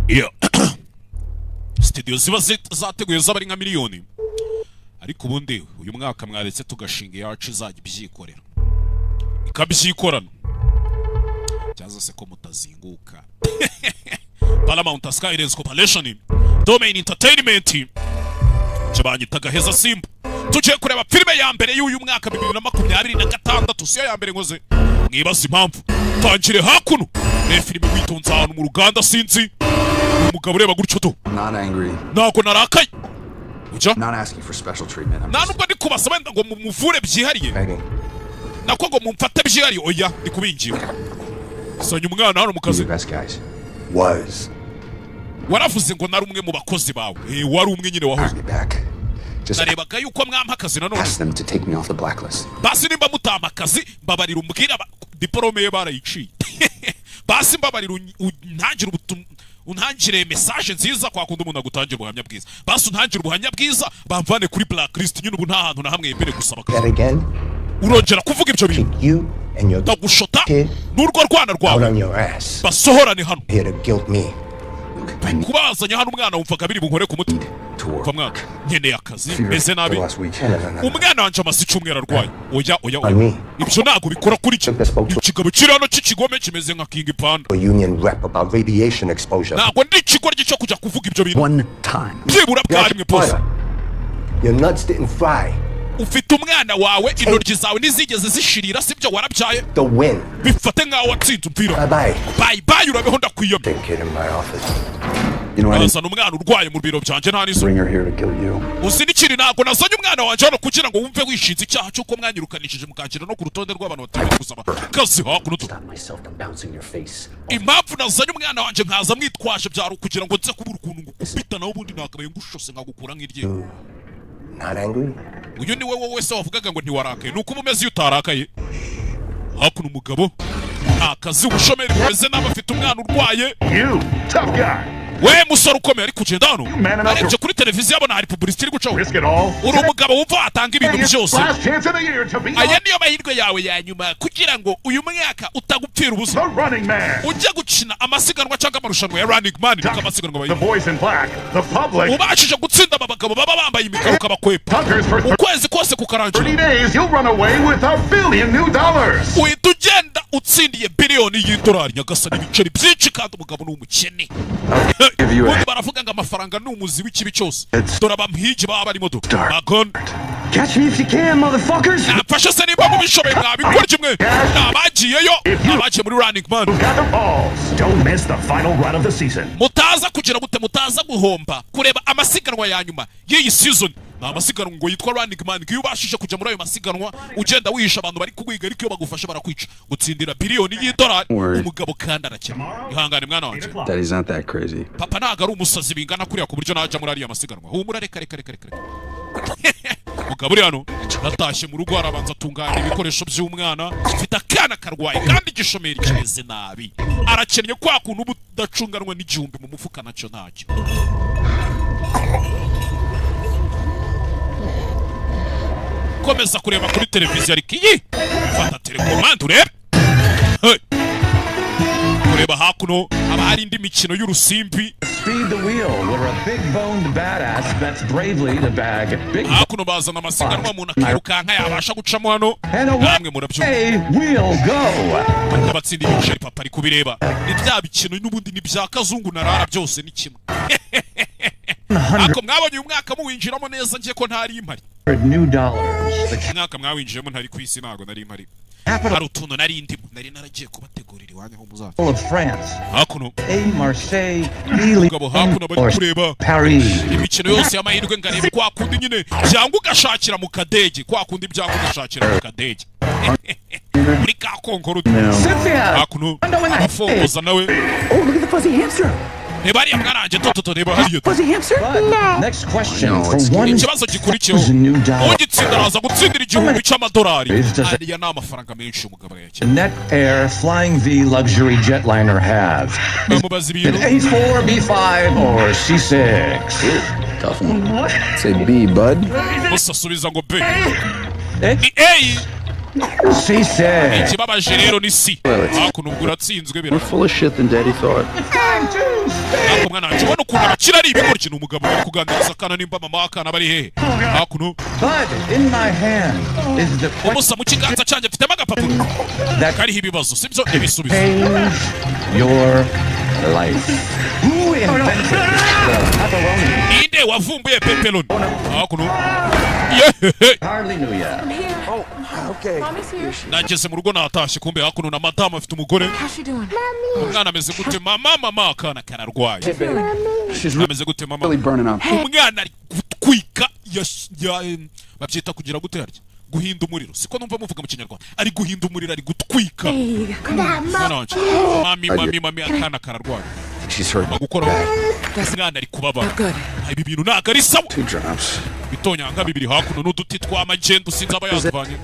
iyo studio ziba zateguye z'abari nka miliyoni, ariko ubundi uyu mwaka mwaretse tugashinga yacu izajya ibyikorera ikabyikorana cyaza se ko mutazinguka. Paramount Skylands Corporation, Domain Entertainment, cyabanyitaga Heza Simba. Tugiye kureba filime ya mbere y'uyu mwaka 2026, siyo ya mbere ngoze mwibaza impamvu tangire hakuno. Ne filime witonze ahantu mu ruganda sinzi umugabo ureba gutyo to. Not angry. Nako narakaye. Uja? Not asking for special treatment. Nubwo ndi kubasaba ngo muvure byihariye. Nako ngo mumfate byihariye oya ndi kubingira. Sanya umwana hano mu kazi. Was. Waravuze ngo nari umwe mu bakozi bawe. Wari umwe nyine wahoze. Narebaga yuko mwampa akazi nanone. Ask them to take me off the blacklist. Basi nimba mutama akazi mbabarira umbwira diplome ye barayiciye. Basi mbabarira untangire message nziza kwa kundi umuntu agutangira ubuhamya bwiza. Basi untangire ubuhamya bwiza bamvane kuri blacklist nyine ubu nta hantu na hamwe yembere gusaba akazi. Urongera kuvuga ibyo bintu. Ndagushota n'urwo rwana rwawe. Basohorane hano. Kubazanya hano umwana wumvaga biri bunkore ku muti. Kwa mwaka nkeneye akazi meze nabi. Umwana wanje amasi cyumwera arwaye. Oya. Ibyo ntago bikora kuri cyo. Ikigabo kiri hano cy'ikigome kimeze nka King Panda. Ntago ndi ikigoryi cyo kujya kuvuga ibyo bintu. Byibura bwarimwe boss. Your nuts didn't fry. Ufite umwana wawe intoryi zawe nizigeze zishirira sibyo warabyaye. The win. Bifate nkaho watsinze umvira. Bye urabeho ndakwiyome. Nazana umwana urwaye mu biro byanje nta nizo. Uzi n'ikiri ntago nazanye umwana wanje hano kugira ngo wumve wishinze icyaha cy'uko mwanyirukanishije mukangira no ku rutonde rw'abantu batabiri gusaba kazi hakuno. Impamvu nazanye umwana wanje nkaza mwitwaje byaro kugira ngo nze kubura ukuntu ngukubita naho ubundi nakabaye ngushose nkagukura nk'irye. Not angry? Uyu ni wowe wese wavugaga ngo ntiwarakaye nuko umeze iyo utarakaye. Hakuno umugabo nta kazi ubushomeri bumeze n'abafite umwana urwaye. You tough guy. We musore ukomeye ari kugenda hano. Arebye kuri televiziyo abona hari publicity iri gucaho. Uri umugabo wumva atanga ibintu byose. Aya niyo mahirwe yawe ya nyuma kugira ngo uyu mwaka utagupfira ubusa. Ujya gukina amasiganwa cyangwa amarushanwa ya Running Man nuko amasiganwa bayi. Ubashije gutsinda abagabo baba bambaye imikara ukabakwepa. Ukwezi kose kukarangira. Uhita ugenda utsindiye biliyoni y'idolari nyagasani ibiceri byinshi kandi umugabo ni umukene. Ubundi baravuga ngo amafaranga ni umuzi w'ikibi cyose. Dore abamuhigi baba barimo do. Magon. Catch me if you can, motherfuckers. Nafashe se niba mubishoboye mwabikora kimwe. Nabagiyeyo. Nabagiye muri Running Man. Don't miss the final run of the season. Mutaza kugira gute mutaza guhomba kureba amasiganwa ya nyuma y'iyi season. Amasiganwa ngo yitwa Running Man. Iyo ubashije kujya muri ayo masiganwa ugenda wihisha abantu bari kugwiga ariko iyo bagufasha barakwica. Gutsindira biliyoni y'idolari umugabo kandi arakena. Ihangane mwana wanje. That is not that crazy. Papa ntago ari umusazi bingana kuriya ku buryo najya muri ariya masiganwa. Humura reka. Mugabo hano natashye mu rugo arabanza atunganya ibikoresho by'umwana. Mfite akana karwaye kandi igishomeri kimeze nabi. Arakennye kwa kuntu ubudacunganwa n'igihumbi mu mufuka nacyo ntacyo. Komeza kureba kuri televiziyo ariko iyi fata telekomande urebe. Kureba hakuno aba hari indi mikino y'urusimbi. Speed the wheel where a big boned badass bets bravely to bag big. Hakuno bazana amasiganwa umuntu akirukanka yabasha gucamo hano. Namwe murabyumva. We'll go. Abatsinda ibiceri papa ari kubireba. Ni bya bikino n'ubundi ni bya kazungu narara byose ni kimwe. Ako mwabonye uyu mwaka muwinjiramo neza ngiye ko ntari impari. $100. Mwaka mwawinjiyemo ntari ku isi ntago nari impari. Hari utuntu nari ndimo nari naragiye kubategurira iwanyu aho muzaza. Hakuno Marseille, Mugabo hakuno bari kureba imikino yose y'amahirwe ngarebe kwa kundi nyine byanga ugashakira mu kadege kwa kundi byanga ugashakira mu kadege. Muri ka konkoro. Hakuno afongoza nawe. Oh, look at the fuzzy hamster. Nebari amwaranje toto reba hariyo. Fuzzy hamster? No. Next question for one. Ikibazo gikurikiyeho. Ugitsinda araza gutsindira igihumbi cy'amadolari. Ariya ni amafaranga menshi umugabo yake. Net Air Flying V luxury jetliner have. Bamubaza ibintu. A4, B5 or C6. Tough one. Say B, bud. Musasubiza ngo B. Ni A. C6. Ikibabaje rero ni C. Hakuno ubwo uratsinzwe bira. We're full of shit than Daddy thought. Time to spin. ako mwana wanjye ubona ukuntu abakira ari ibigoryi ni umugabo bari kuganiriza akana nimba mama w'akana bari hehe hakuno umusa mu kiganza cyanjye mfitemo agapapuro kariho ibibazo sibyo ibisubizo ninde wavumbuye pepperoni hakuno nageze mu rugo natashye kumbe hakuno na madamu afite umugore umwana ameze gute mama akana kararwaye ameze gute mama umwana ari gutwika babyita kugira gute harya guhinda umuriro siko numva muvuga mu kinyarwanda ari guhinda umuriro ari gutwika mami akana kararwaye gukora umwana ari kubabara ibi bintu ntabwo ari sawa bitonyanga bibiri hakuno n'uduti tw'amagenda usinze aba yazivanye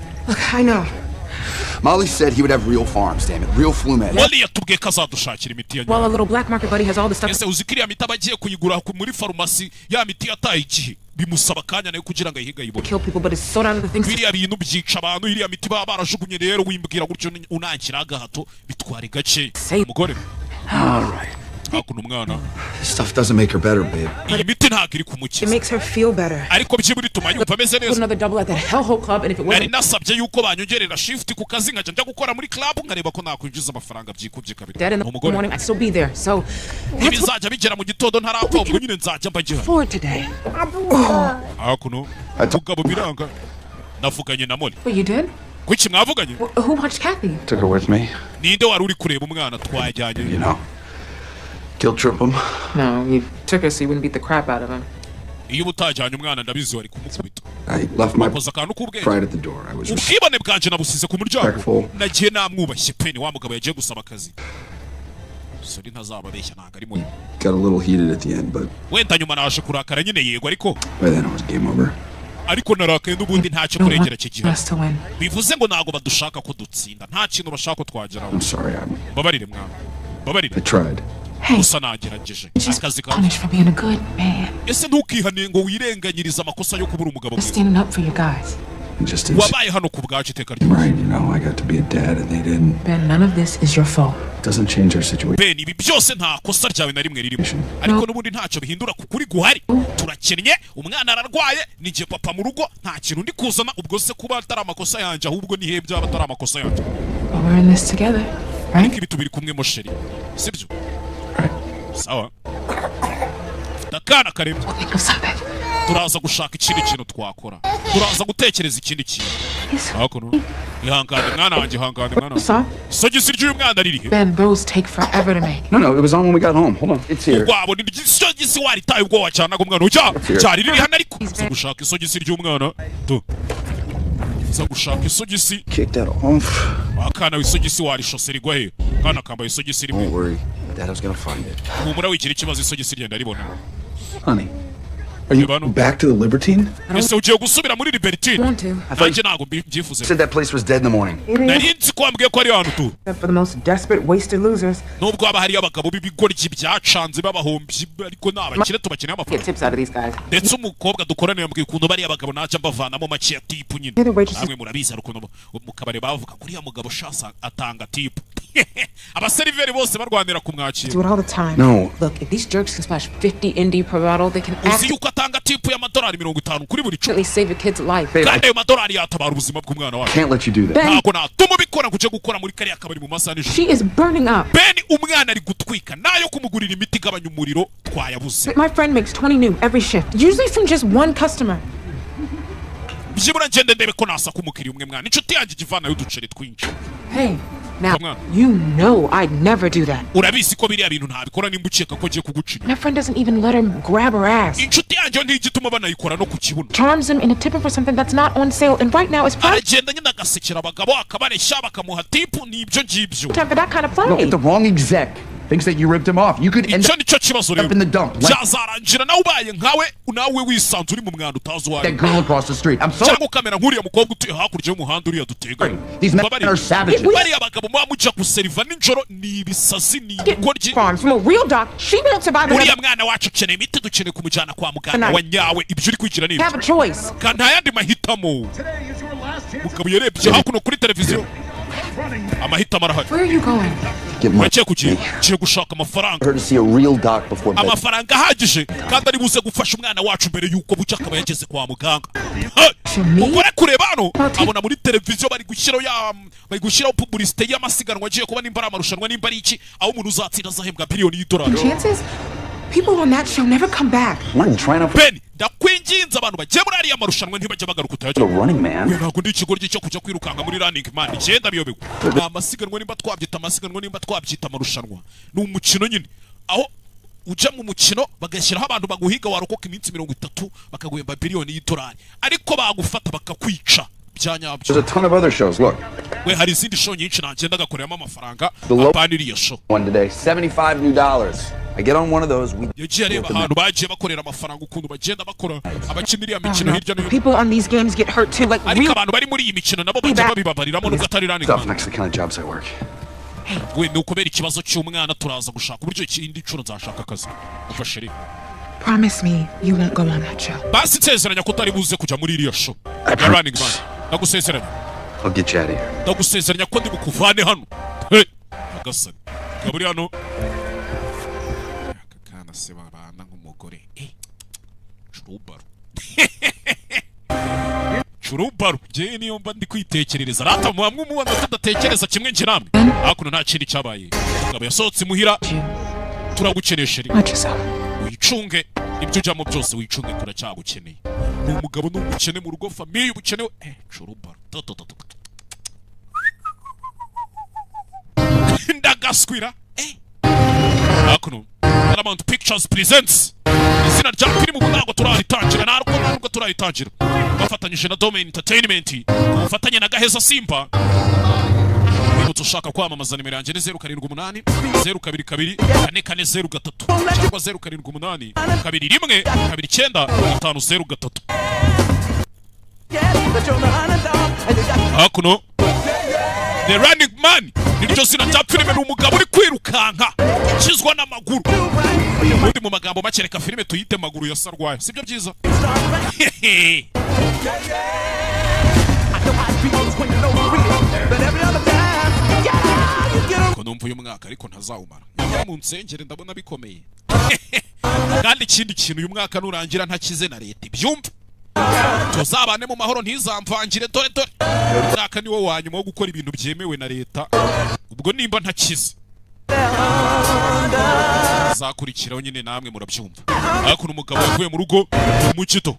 Molly said he would have real farms, damn it. Real flume. Molly yatubwiye ko azadushakira imiti ya Well, a little black market buddy has all the stuff. Ese uzikiriya miti abagiye kuyigura muri farumasi ya miti yataye igihe bimusaba kanya nayo kugira ngo ayihiga yibone. Kill people, but it's so down to the things. Biriya bintu byica abantu iriya miti baba barajugunye rero wimbwira gutyo unankira agahato bitwara gace umugore. All right. This stuff doesn't make her better, babe. It makes her feel better. Put another double at that hellhole club, and if it wasn't... Dead in the morning, I'd still be there, so... Forward today. What, you did? Who watched Kathy? Took her with me. You know. Guilt trip him? No, you took her so you wouldn't beat the crap out of him. I left my pride at the door. I was respectful. Got a little heated at the end, but by then it was game over. Ariko narakaye n'ubundi ntacyo kurengera kigira bivuze ngo nago badushaka ko dutsinda nta kintu bashaka ko twageraho I'm sorry, babarire mwana babarire I tried. Gusa nagerageje akazi kawe punish for being a good man. Ese ntukihane ngo wirenganyiriza amakosa yo kubura umugabo mwiza Standing up for you guys. Wabaye hano ku bwacu iteka right, you know, I got to be a dad and they didn't. Ben, none of this is your fault. Doesn't change our situation. Ben, ibi byose nta kosa ryawe na rimwe ririmo ariko n'ubundi ntacyo bihindura kukuri guhari turakennye umwana ararwaye nije papa mu rugo nta kintu ndi kuzana ubwo se kuba atari amakosa yanjye ahubwo ni he byaba atari amakosa yanjye. We're in this together, right? Ibi tubiri kumwe mo sheri sibyo sawa dakana karemye turaza gushaka ikindi kintu twakora turaza gutekereza ikindi kintu hakuno ihangane mwana wanjye ihangane mwana isogisi ry'uyu mwana ririhe Ben, those take forever to make. No, it was on when we got home. Hold on, it's here. Wabo ni isogisi waritaye ubwo wacanaga umwana ujya cyari riri hano ariko zo gushaka isogisi ry'umwana tu zo gushaka isogisi kick that off akana isogisi warishose rigwa he kana kambaye isogisi rimwe. Don't worry, Dad's gonna find it. Humura wigira ikibazo isogisi ryenda ribona. Honey, are you back to the Libertine? Ese ugiye gusubira muri Libertine? Nanjye ntago mbyifuze. Said that place was dead in the morning. Narinzi ko ambwiye ko ari hano tu. For the most desperate, wasted losers. Nubwo haba hari abagabo b'ibigoryi byacanze babahombye ariko nabakire tubakeneye Get amafaranga. tips out of these guys. Ndetse umukobwa dukorana yambwiye ukuntu bari abagabo naje mbavanamo make ya tipu nyine. Namwe murabizi ukuntu mu kabare bavuga kuri ya mugabo shasa atanga tipu. Abaseriveri bose barwanira kumwakira. Do it all the time. No. Look, if these jerks can smash 50 indie per bottle, they can Uzi yuko atanga tipu y'amadolari 50 kuri buri actually save a kid's life. kandi ayo madolari yatabara ubuzima bw'umwana wawe. Can't let you do that. Ntabwo natuma ubikora ngo uje gukora muri kariya kabari mu masaha nijoro. She is burning up. Ben umwana ari gutwika nayo kumugurira imiti igabanya umuriro twayabuze. My friend makes 20 new every shift, usually from just one customer. Byibura ngende ndebe ko nasa kumukiriya umwe mwana inshuti yanjye igivana y'uduceri twinshi. Hey, now, you know I'd never do that. Urabizi ko biriya bintu ntabikora nimba ukeka ko agiye kugucira. My friend doesn't even let her grab her ass. Inshuti yanjye ntigituma banayikora no ku kibuno. Charms him into tipping for something that's not on sale, and right now it's prime. Aragenda nyine agasekera abagabo akabareshya bakamuha tipu n'ibyo ngibyo. Time for that kind of play. Look, the wrong exec thinks that you ripped him off. You could end up in the dump. Byazarangira nawe ubaye nkawe nawe wisanze uri mu mwanda utazi wawe. That girl across the street. I'm sorry. Cyangwa kamera nkuriya mukobwa utuye hakurya y'umuhanda uriya duteganya. These men are savages. Bari abagabo muba mujya guseriva nijoro ni ibisazi ni ibigoryi. From a real doc, she won't survive. Uriya mwana wacu ukeneye imiti dukeneye kumujyana kwa muganga wa nyawe ibyo uri kwigira ni have a choice. kandi nta yandi mahitamo. Mugabo yarebye hakuno kuri televiziyo amahitamo arahari. Where are you going? Uragiye kugiye gushaka amafaranga. Amafaranga ahagije kandi ari buze gufasha umwana wacu mbere yuko bucya akaba yageze kwa muganga. Mugore kureba hano abona muri televiziyo bari gushyiraho publicité y'amasiganwa agiye kuba nimba ari amarushanwa nimba ari iki aho umuntu uzatsinda azahembwa biliyoni y'idolari. People on that show never come back. Ben, ndakwinginze abantu bagiye muri ariya marushanwa ntibajya bagaruka utaje. Ntabwo ndi ikigoryi cyo kujya kwirukanga muri running man. Igenda biyobewe. Amasiganwa nimba twabyita amasiganwa nimba twabyita amarushanwa. Ni umukino nyine. Aho ujya mu mukino bagashyiraho abantu baguhiga warokoka iminsi 30 bakaguhemba biliyoni y'idolari. Ariko bagufata bakakwica. There's a ton of other shows. Look. We hari izindi show nyinshi nagenda gakoreramo amafaranga. Apaniri ya show. One today, $75 new. I get on one of those. People on these games get hurt too, like real. Stuff next to the kind of jobs I work. Promise me you won't go on that show. I'll get you out of here. Churubaro je niyo mba ndi kwitekerereza rata mwamwe mubanda tudatekereza kimwe nje namwe hakuno nta kindi cyabaye ngabo yasohotse muhira turagukenesha wicunge ibyo ujyamo byose wicunge turacyagukeneye ni umugabo n'umukene mu rugo famille ubukene Churubaro ndagaswira hakuno Paramount Pictures presents izina rya filmu ntabwo turaritangira ntabwo turaritangira bafatanyije na Domain Entertainment bafatanye na Gaheza Simba niba ushaka kwamamaza nimero yanjye ni 078 022 4403 cyangwa 078 21 29 503 hakuno The Running Man niryo zina rya filime n'umugabo uri kwirukanka kizwa n'amaguru ubundi mu magambo makereka filime tuyite maguru ya sarwaye sibyo byiza ko numva uyu mwaka ariko ntazawumara nyamara mu nsengere ndabona bikomeye kandi ikindi kintu uyu mwaka nurangira ntakize na leta ibyumva tuzabane mu mahoro ntizamvangire dore mwaka niwo wanyuma wo gukora ibintu byemewe na leta ubwo nimba ntakize zakurikiraho nyine namwe murabyumva hakuno umugabo yavuye mu rugo mu kito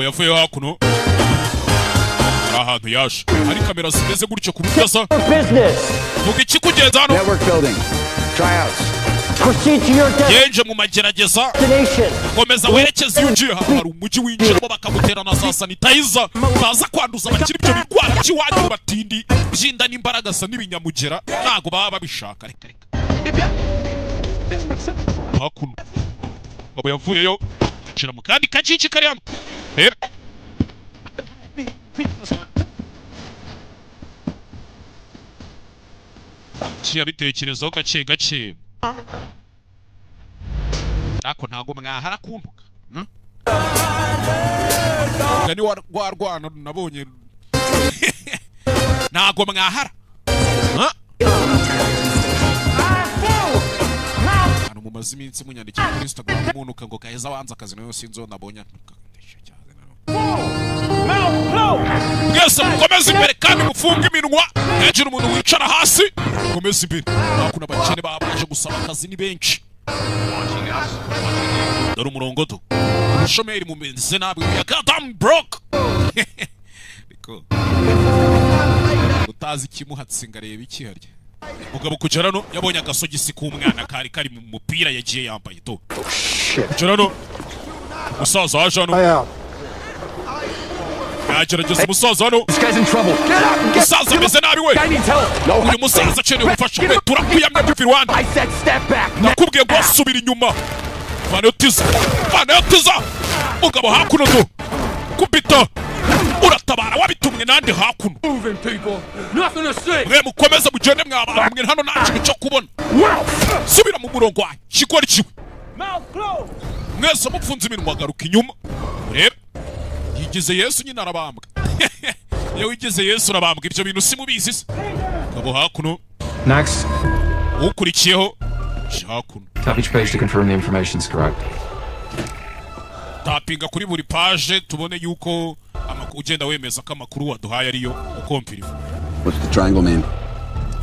yavuye hakuno ahantu yaje hari kamera zimeze gutyo ku butaza vuga iki kugeza hano yenje mu magerageza komeza werekeza yunjiye hari umujyi winjiramo bakamuterana za sanitizer baza kwanduza abakiri ibyo bigwara by'iwanyu batindi byinda n'imbaraga sa n'ibinyamugera ntago baba babishaka reka hakuno babo yavuyeyo cira mu kandi kacici kari hano bitekerezaho gake ako ntago mwahara kuntuka ngani warwana nabonye ntago mwahara hano mumaze iminsi munyandikira kuri Instagram umuntu ngo Gaheza wanze akazi nayo sinzo nabonye mwese mukomeze imbere kandi mufunge iminwa hejuru umuntu wicara hasi mukomeze imbere hakuna abakene babaje gusaba akazi ni benshi dore umurongodo umushomeri mumeze nabi ya goddamn broke utazi ikimuhatse ngareba iki harya mugabo kugerano yabonye agasogisi k'umwana kari mu mupira yagiye yambaye to kugerano musaza waje hano agerageza umusaza hano umusaza ameze nabi we uyu musaza akeneye ubufasha we turakuyamye tuvi Rwanda nakubwiye ngo subira inyuma vanayotiza mugabo hakuno do kubita uratabara wabitumwe nande hakuno mwe mukomeze mugende mwabara mwe hano nta kintu cyo kubona subira mu murongo wawe kigori kiwe mwese mupfunze iminwa garuka inyuma urebe yigize Yesu nyine arabambwa. Iyo wigize Yesu urabambwa, ibyo bintu simubizi se. Kabo hakuno. Next. Ukurikiyeho hakuno. Tap each page to confirm the information is correct. Tapinga kuri buri page tubone yuko ugenda wemeza ko amakuru waduhaye ariyo ukompiriva. What's the triangle mean?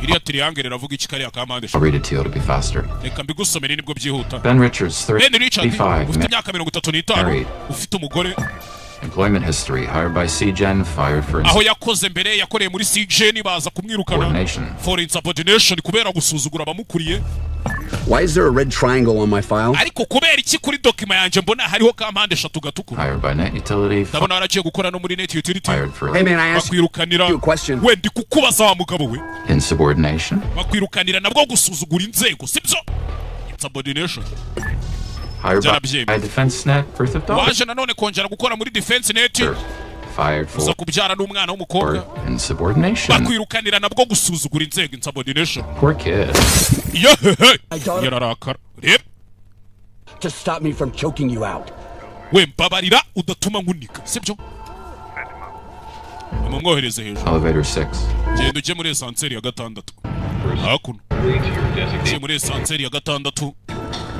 Iriya triangle iravuga iki kariya kamande. I'll read it to you to be faster. Reka mbigusomere nibwo byihuta. Ben Richards, 35, ufite imyaka 35, ufite umugore. Employment history, hired by CGen, fired for aho yakoze mbere yakoreye muri CGen baza kumwirukana for insubordination kubera gusuzugura abamukuriye. Why is there a red triangle on my file? Ariko kubera iki kuri document yanje mbona hariho kampande 3 gatukura. Hired by net utility. Ndabona aragiye gukora no muri net utility. Hey man, I asked you a question. We ndi kukubaza wa mugabo we. Insubordination. Bakwirukanira nabwo gusuzugura inzego, sibyo? Insubordination. Hired by defense net for theft. Waje nanone kongera gukora muri defense net. Fired for. Uza kubyara n'umwana w'umukobwa. Insubordination. Bakwirukanira nabwo gusuzugura inzego, insubordination. Poor kid. Yararakara. Rep. To stop me from choking you out. We mbabarira udatuma nkunika, sibyo? Mumwohereze hejuru. Elevator 6. Genda uje muri esanseri ya 6. Hakuno. Uje muri esanseri ya 6.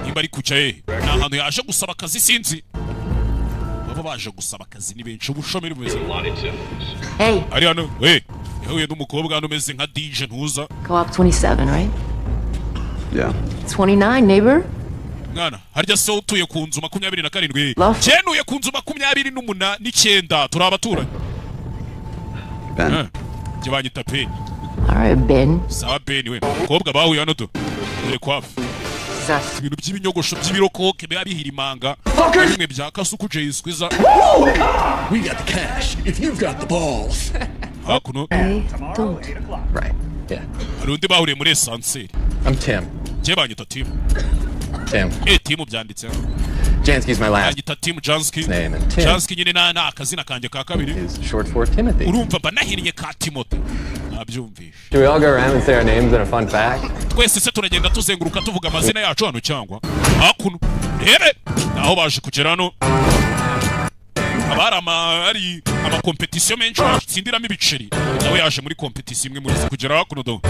Nimba ari kuca ni ahantu yaje gusaba akazi sinzi. Baba baje gusaba akazi ni benshi ubushomeri bumeze. Hey. Ari hano, yahuye n'umukobwa hano umeze nka DJ ntuza. Co-op 27, right? Yeah. 29, neighbor? Mwana, harya se utuye ku nzu 27. Cyenuye ku nzu 29 turi abaturanyi. Ben. Jibanyita Penny. All right, Ben. Sawa Ben we. Umukobwa bahuye hano to. Ure kwafu. Ibintu by'ibinyogosho by'ibirokoke biba bihirimanga. Bimwe bya kasuku Jayskwiza. We got the cash if you've got the balls. Hakuno. Don't. Right. Yeah. Harundi bahuriye muri esanseri. I'm Tim. Jebanyita Tim. Tim. Tim byanditse. Jansky's my last Yanyita Tim Jansky. name, and Tim Jansky nyine na akazina kanje ka kabiri. is short for Timothy. Urumva banahiriye ka Timothy. Nabyumvishe. Do we all go around and say our names in a fun fact? Twese se turagenda tuzenguruka tuvuga amazina yacu hano cyangwa hakuno. Rebe naho baje kugera hano. Abari ama competition menshi batsindiramo ibiceri. Nawe yaje muri competition imwe muri kugera hakuno do.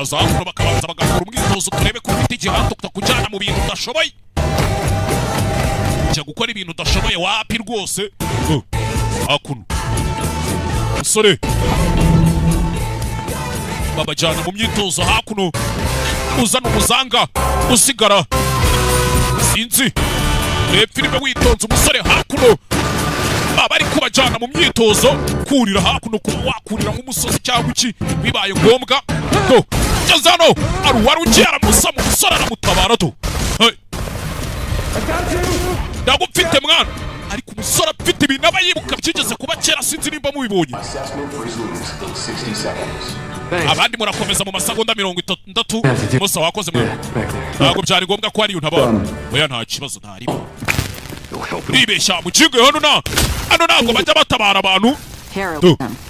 Azakuru bakabanza bagakora umwitozo turebe ko ufite igihanto kujyana mu bintu udashoboye. Cyo gukora ibintu udashoboye wapi rwose. Hakuno. Musore. Babajyana mu myitozo hakuno. Uzana umuzanga usigara. Sinzi. Reba filime witonze umusore hakuno. Bari kubajyana mu myitozo kurira hakuno kuba wakurira nk'umusozi cyangwa iki bibaye ngombwa. To Jazano aruwari ugera musa mu musore aramutabara to. Ndagufite mwana. Ariko umusore afite ibintu aba yibuka byigeze kuba kera sinzi nimba mubibonye. Abandi murakomeza mu masegonda 30 musa wakoze mwana. Ntabwo byari ngombwa ko ari untabara. Oya nta kibazo ntaribo. Ribeshya mu kigo hano ntabwo bajya batabara abantu.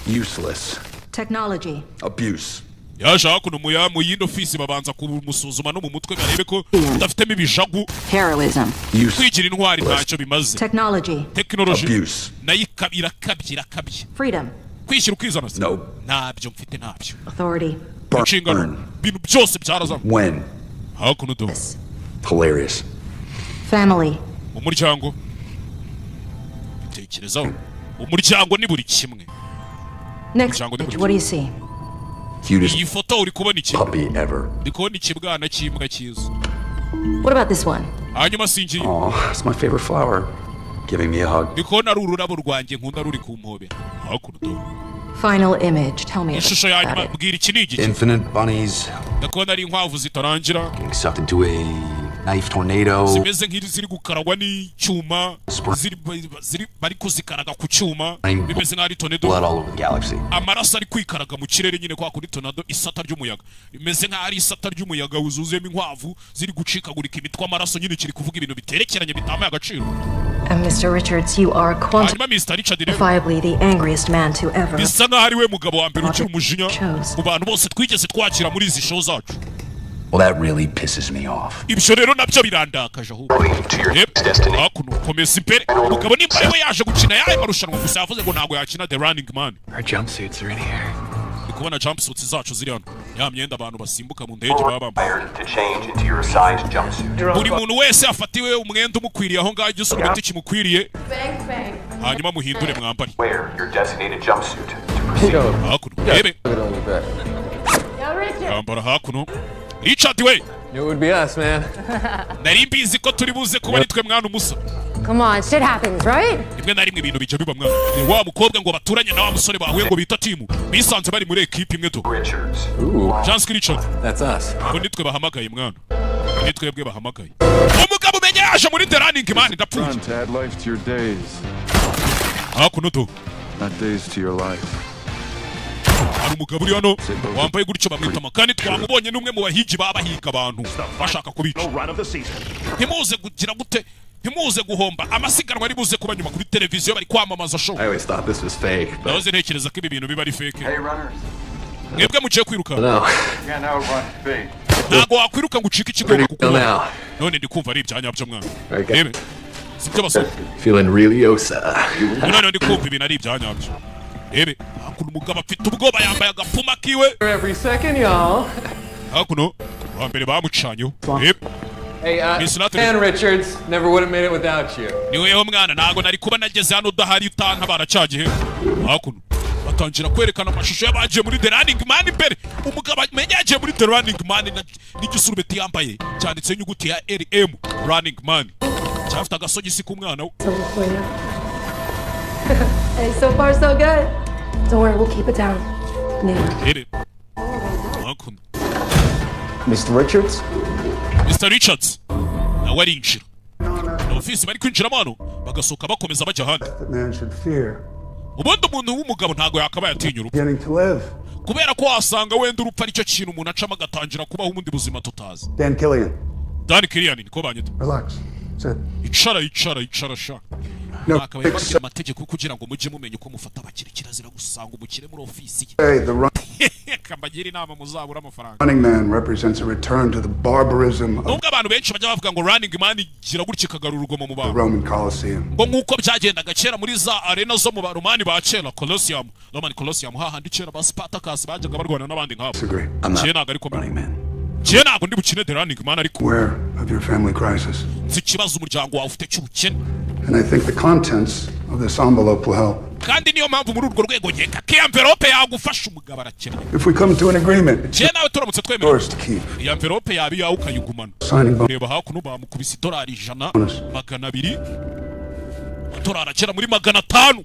Useless. Technology. Abuse. Yaje hakuno mu yindi ofisi babanza kumusuzuma no mu mutwe barebe ko udafitemo ibijagu. Heroism. Kwigira intwari ntacyo bimaze. Technology. Technology. Abuse. Nayo irakabye. Freedom. Kwishyira ukizana se. No. Ntabyo mfite ntabyo. Authority. Inshingano. Bintu byose byaraza. When? Hakuno do. Hilarious. Family. Umuryango. Tekerezaho. Umuryango ni buri kimwe. Next, what do you see? Cutest Iyi foto uri kubona iki? puppy ever. Ndi kubona ikibwana cy'imbwa cyiza. What about this one? Hanyuma singiye. Oh, it's my favorite flower. Giving me a hug. Ndi kubona ari ururabo rwanjye nkunda ruri ku mpobera. Hakuno do. Final image. Tell me Ishusho about yanyuma it. bwira iki ni iki? Infinite bunnies. Ndi kubona ari inkwavu zitarangira. Getting sucked into a knife tornado. Zimeze nk'iri ziri gukaragwa n'icyuma. Bari kuzikaraga ku cyuma. Bimeze nk'ari tornado. Blood all over the galaxy. Amaraso ari kwikaraga mu kirere nyine kwa kuri tornado isata ry'umuyaga. Bimeze nk'ari isata ry'umuyaga wuzuzuyemo inkwavu ziri gucikagurika imitwe amaraso nyine kiri kuvuga ibintu biterekeranye bitamaye agaciro. And Mr. Richards, you are quantifiably the angriest man to ever. Bisa nk'aho ari we mugabo wa mbere ugira umujinya mu bantu bose twigeze twakira muri izi show zacu. Well, that really pisses me off. Ibyo rero nabyo birandakaje ahubwo. hakuno komeza imbere umugabo nimba ariwe yaje gukina yaye marushanwa gusa yavuze ngo ntago yakina the running man. Our jumpsuits are in here. Kubona jumpsuits zacu ziri hano ya myenda abantu basimbuka mu ndege baba bambaye. Buri muntu wese afatiwe umwenda umukwiriye aho ngaho igisubiti kimukwiriye hanyuma muhindure mwambari. Hakuno ebe yambara hakuno Richard we. It would be us, man. Nari mbizi ko turi buze kuba ari twe mwana umusa. Come on, shit happens, right? Rimwe na rimwe ibintu bijya biba mwana. Ni wa mukobwa ngo baturanye na wa musore bahuye ngo bita timu. Bisanze bari muri equipe imwe to. Chance Richard. That's us. Ngo nitwe bahamagaye mwana. Nitwe bwe bahamagaye. Umugabo umenye yaje muri the running man ndapfuye. Add life to your days. Hakuno to. Not days to your life. Hari umugabo uri hano wambaye gutyo bamwita makani twamubonye n'umwe mu bahigi babahiga abantu bashaka kubica. Ntimuze kugira gute ntimuze guhomba amasiganwa ari buze kuba nyuma kuri televiziyo bari kwamamaza show. I always thought this was fake. Nahoze ntekereza ko ibi bintu biba ari fake. Mwebwe mugiye kwiruka. Ntago wakwiruka ngo ucike ikigongo kuko none ndi kumva ari ibyanyabyo mwana. Rebe sibyo baso. Feeling really osa. None ndi kumva ibintu ari ibyanyabyo. Ebe hakuno umugabo afite ubwoba yambaye agapfuma kiwe Every second, y'all. hakuno wa mbere bamucanyeho. Hey, Dan Richards, never would have made it without you. Niweho mwana ntago nari kuba nageze hano udahari utanka baracagihe. Hakuno batangira kwerekana amashusho y'abagiye muri the running man imbere umugabo amenye yagiye muri the running man n'igisurubeti yambaye cyanditse inyuguti ya RM running man cyafite agasogisi k'umwana we. Hey, so far so good. Don't worry, we'll keep it down. Hakuno Mr. Richards? Mr. Richards nawe arinjira na ofisi bari kwinjiramo hano bagasohoka bakomeza bajya ahandi. Ubundi umuntu w'umugabo ntago yakabaye atinya urupfu kubera ko wasanga wenda urupfu aricyo kintu umuntu acamo agatangira kubaho ubundi buzima tutazi. Dan Killian niko banyita. Relax. Icara sha. Akabaye bagira amategeko kugira ngo mujye mumenye uko mufata abakire kirazira gusanga umukire muri ofisi ye. Kambagira inama muzabura amafaranga. Running man represents a return to the barbarism of Nubwo abantu benshi bajya bavuga ngo running man gira gutya kagarura urugomo mu the bantu. Roman Colosseum. Ngo nkuko byagendaga kera muri za arena zo mu Baromani ba kera Roman Colosseum hahandi kera ba Spartacus bajyaga barwana n'abandi nkabo. Kera ntago ariko running man. Kera ntago ndi bukine the running man ariko. Aware of your family crisis. Zikibazo umuryango wawe ufite cy'ubukene. And I think the contents of this envelope will help. Kandi niyo mpamvu muri urwo rwego nkeka ko envelope yagufasha umugabo arakennye. If we come to an agreement, kera nawe turamutse twemera yours to keep. Iyi envelope yawe yawe ukayigumana. Reba hakuno bamukubise $100 $200 $100 kera muri $500.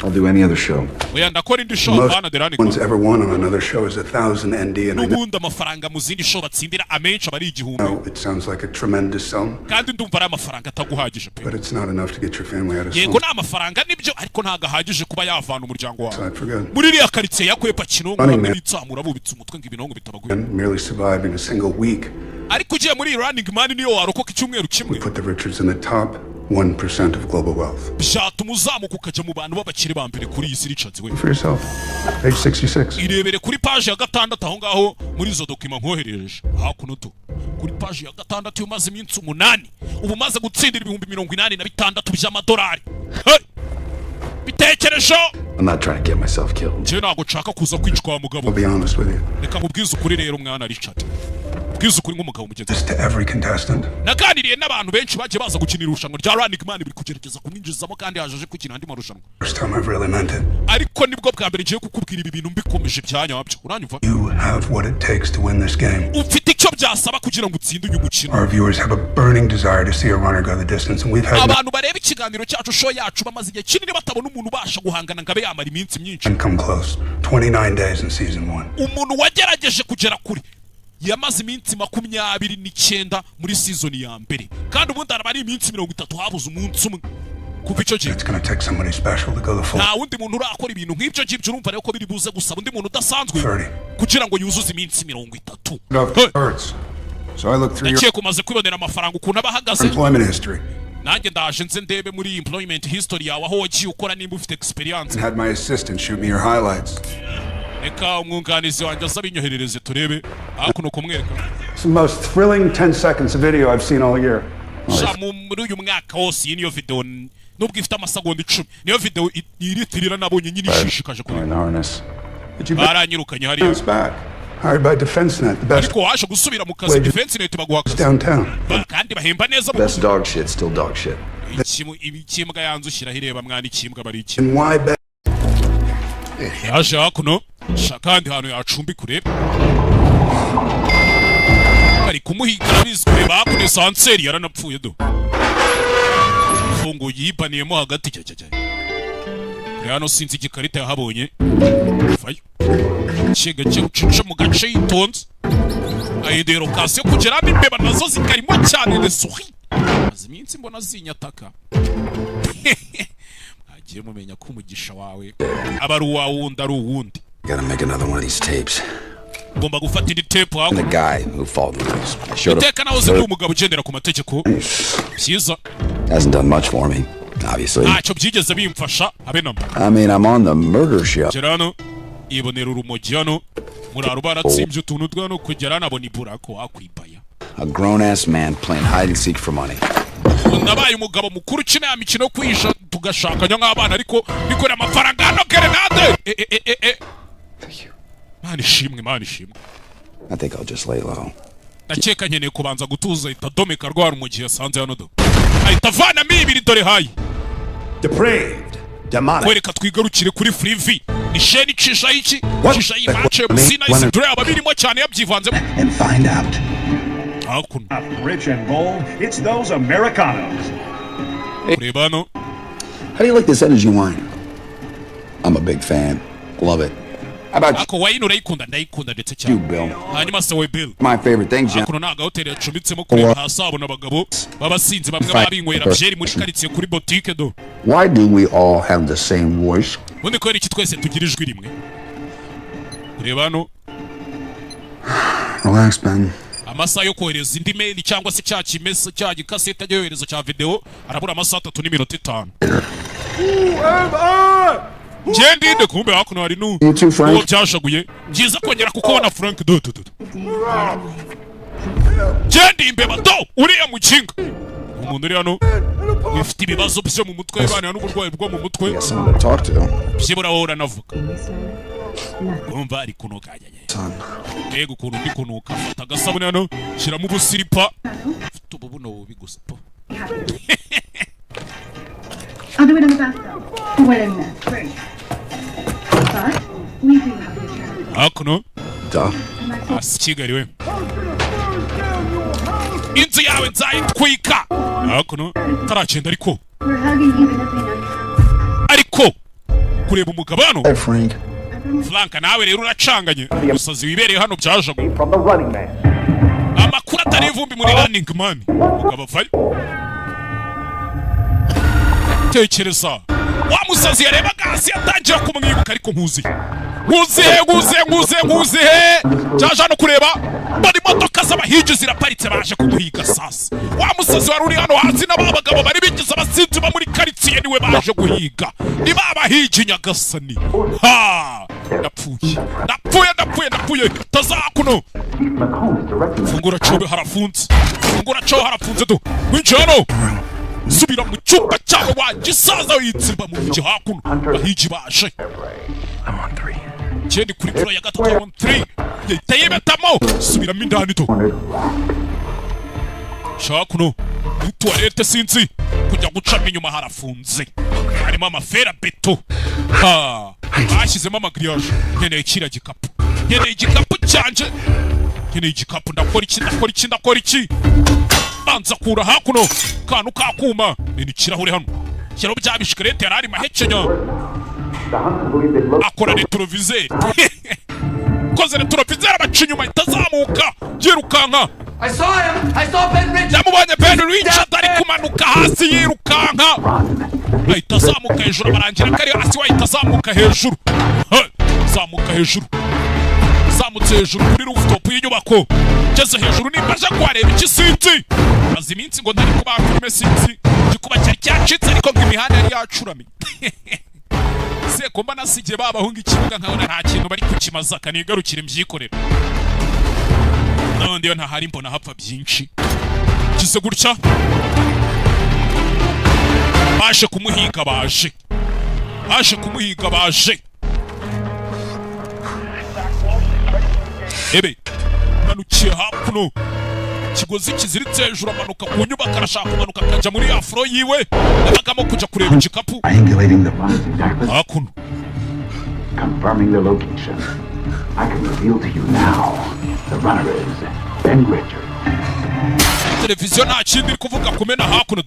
I'll do any other show. Oya ndakora indi show bana the running. One's ever won on another show is 1,000 ND and I know amafaranga mu zindi show batsindira amenshi abari igihumbi. It sounds like a tremendous sum. Kandi ndumva ari amafaranga ataguhagije pe. But it's not enough to get your family out of Yego na amafaranga nibyo ariko ntagahagije kuba yavana umuryango wawe. Muri iriya karitsiye yakwepa kinongo n'ibitsamura bubitse umutwe ngo ibinongo bitabaguye. Merely surviving a single week. Ariko ugiye muri running man niyo warokoka icyumweru kimwe. Put the Richards in the top 1% of global wealth. Byatuma uzamuka ukajya mu bantu b'abakire ba mbere kuri iyi si Richards we. For yourself. Page 66. Irebere kuri page ya 6 aho ngaho muri izo document nkoherereje. Hakuno to. Kuri page ya 6 umaze iminsi 8 ubu maze gutsindira $86,000 by'amadolari. Bitekerejo. I'm not trying to get myself killed. Je nago chaka kuza kwicwa mugabo. I'll be honest with you. Reka mubwiza ukuri rero mwana Richard. Bwiza ukuri nk'umugabo mugenzi. This to every contestant. Naganiriye n'abantu benshi baje baza gukinira irushanwa rya running man biri kugerageza kumwinjizamo kandi yaje gukina andi marushanwa. First time I've really meant it. Ariko nibwo bwa mbere ngiye kukubwira ibi bintu mbikomeje byanyabyo. Uranyumva? You have what it takes to win this game. Ufite icyo byasaba kugira ngo utsinde uyu mukino. Our viewers have a burning desire to see a runner go the distance and we've had abantu bareba ikiganiro cyacu show yacu bamaze igihe kinini batabona umuntu ubasha guhangana ngabe yamara iminsi myinshi. And come close. 29 days in season 1. Umuntu wagerageje kugera kuri yamaze iminsi 29 muri season ya mbere kandi ubundi araba ari iminsi 30 habuze umunsi umwe kuva icyo gihe. It's going to take somebody special to go the full. Nta wundi muntu urakora ibintu nk'ibyo ngibyo urumva rero ko biri buze gusaba undi muntu udasanzwe kugira ngo yuzuze iminsi 30. So I looked through your kumaze kwibonera amafaranga ukuntu abahagaze employment history. Nanjye ndaje nze ndebe muri employment history yawe aho wagiye ukora nimba ufite experience. And had my assistant shoot me your highlights. Reka umwunganizi wanjye azabinyoherereze turebe hakuno kumwereka. It's the most thrilling 10 seconds of video I've seen all year. muri uyu mwaka wose iyi niyo video nubwo ifite amasegonda 10 niyo video iritirira nabonye nyine ishishikaje kuri baranyirukanye hariya hired by DefenseNet, the best. Ariko waje gusubira mu kazi DefenseNet baguhaka downtown. Kandi bahemba neza best dog shit, still dog shit. Ikimbwa yanzushira hireba mwana ikimbwa bari iki. Yaje hakuno shakandi hano yacumbi kureba. Ari kumuhiga bizwe bakune sanseri yaranapfuye do. Fungo yibaniyemo hagati cyacyaye. Hano sinzi igikarita yahabonye. Fayo. Chega cyo mu gace yitonze. Ayidero kase kugera n'imbeba nazo zikarimo cyane de souris. Aziminsi mbona zinyataka. Agiye mumenya ko umugisha wawe abari uwundi ari uwundi. Gotta make another one of these tapes. Ngomba gufata indi tape hapo. The guy who followed the rules. I showed him. Teka nawe uzi umugabo ugendera ku mategeko. Byiza. Hasn't done much for me, obviously. Cyo byigeze bimfasha abe namba. I mean, I'm on the murder show. Gerano ibonera urumogi hano muraro baratsimbye utuntu twano kugera nabona iburako akwibaya. A grown-ass man playing hide and seek for money. Nabaye umugabo mukuru kina ya mikino kwisha tugashakanya nk'abana ariko bikora amafaranga hano Grenade. Mani shimwe. I think I'll just lay low. Nakeka nkeneye kubanza gutuza itadomeka rwara umugi yasanze hano do. Ahitavana mibiri dore hayi. Depraved. Demonic. Kwereka twigarukire kuri Free V. Ni sheni cisha iki? Cisha imache musina isi dore ababirimo cyane yabyivanze. And find out. Hakun. Rich and bold, it's those Americanos. Rebano. How do you like this energy wine? I'm a big fan. Love it. How about Ako wine urayikunda ndayikunda ndetse cyane. You, Bill? Hanyuma se we Bill. My favorite thing, John. Ako naga hotel yacumbitsemo kuri hasabo n'abagabo babasinzi bamwe babinywera byeri muri karitsiye kuri boutique do. Why do we all have the same voice? Undi ko iki twese tugira ijwi rimwe. Rebano. Relax, Ben. Amasaha yo kohereza indi mail cyangwa se cya kimesa cya gikasete cyo yohereza cya video arabura amasaha 3 n'iminota 5. Ndinde kumbe hakuno hari nu. Uwo byashaguye. Byiza kongera kukubona Frank do. Jendi imbeba do uriya mukinga. Umuntu uri hano ufite ibibazo byo mu mutwe bana n'uburwayi bwo mu mutwe. Byibura wowe navuga. Umva ari kunoka ajyanye. Yego ukuntu ndi kunuka fata agasabune hano shiramo ubusiripa. Ufite ububuno bubi gusa po. I'll do it in the bathtub. Well, in there. Great. But we do have to share. Hakuno. Da. Kigali we. Inzu yawe nzayitwika. Hakuno. Taragenda ariko. We're hugging even if we know. Ariko kureba umugabano. Hey, Frank. Frank nawe rero uracanganye. Umusazi wibereye hano byaje ngo. From the running man. Amakuru atari ivumbi muri running man. Mugabo vayo. Tekereza wa musazi yarebaga hasi yatangira kumwibuka ariko nkuzi cyaje no kureba bari modoka z'abahigi ziraparitse baje kuduhiga sasa wa musazi wari uri hano hasi n'abagabo bari bigize abasinzi ba muri karitsiye niwe baje guhiga ni babahigi nyagasani napfuye tazakuno fungura cobe harafunze do winjano subira mu cyumba cyawe wagisaza yitsimba mu mujyi hakuno bahigi baje Kendi kuri pro ya gatatu on 3 yiteye betamo subiramo indani to shakuno tuwarete sinzi kujya gucamo inyuma harafunze harimo amafera beto bashyizemo amagriage nkeneye ikira gikapu cyanje nkeneye igikapu ndakora iki banza kura hakuno kanu kakuma ni kirahure hano cyaro bya bishikarete yarari mahekenya akora retroviseur koze retroviseur abacinyuma itazamuka yirukanka I saw Ben Richards. yamubonye Ben Richards ari kumanuka hasi yirukanka itazamuka hejuru barangira kari hasi wa itazamuka hejuru zamutse hejuru kuri rooftop y'inyubako geze hejuru nimbaje kwareba ikisinzi maze iminsi ngo ndari kubakura sinzi gikuba cyari cyacitse ariko ngimihanda yari yacuramye se komba nasije babahunga ikibuga nkabona nta kintu bari kukimaza kanigarukira imyikorera none yo ntahari mbona hapfa byinshi bagize gutya baje kumuhiga baje ebe manukiye hakuno kigozi kiziritse hejuru amanuka ku nyubako arashaka kumanuka akajya muri afro yiwe yabagamo kujya kureba igikapu hakuno confirming the location. I can reveal to you now the runner is Ben Richards. Televiziyo nta kindi iri kuvuga kumena hakuno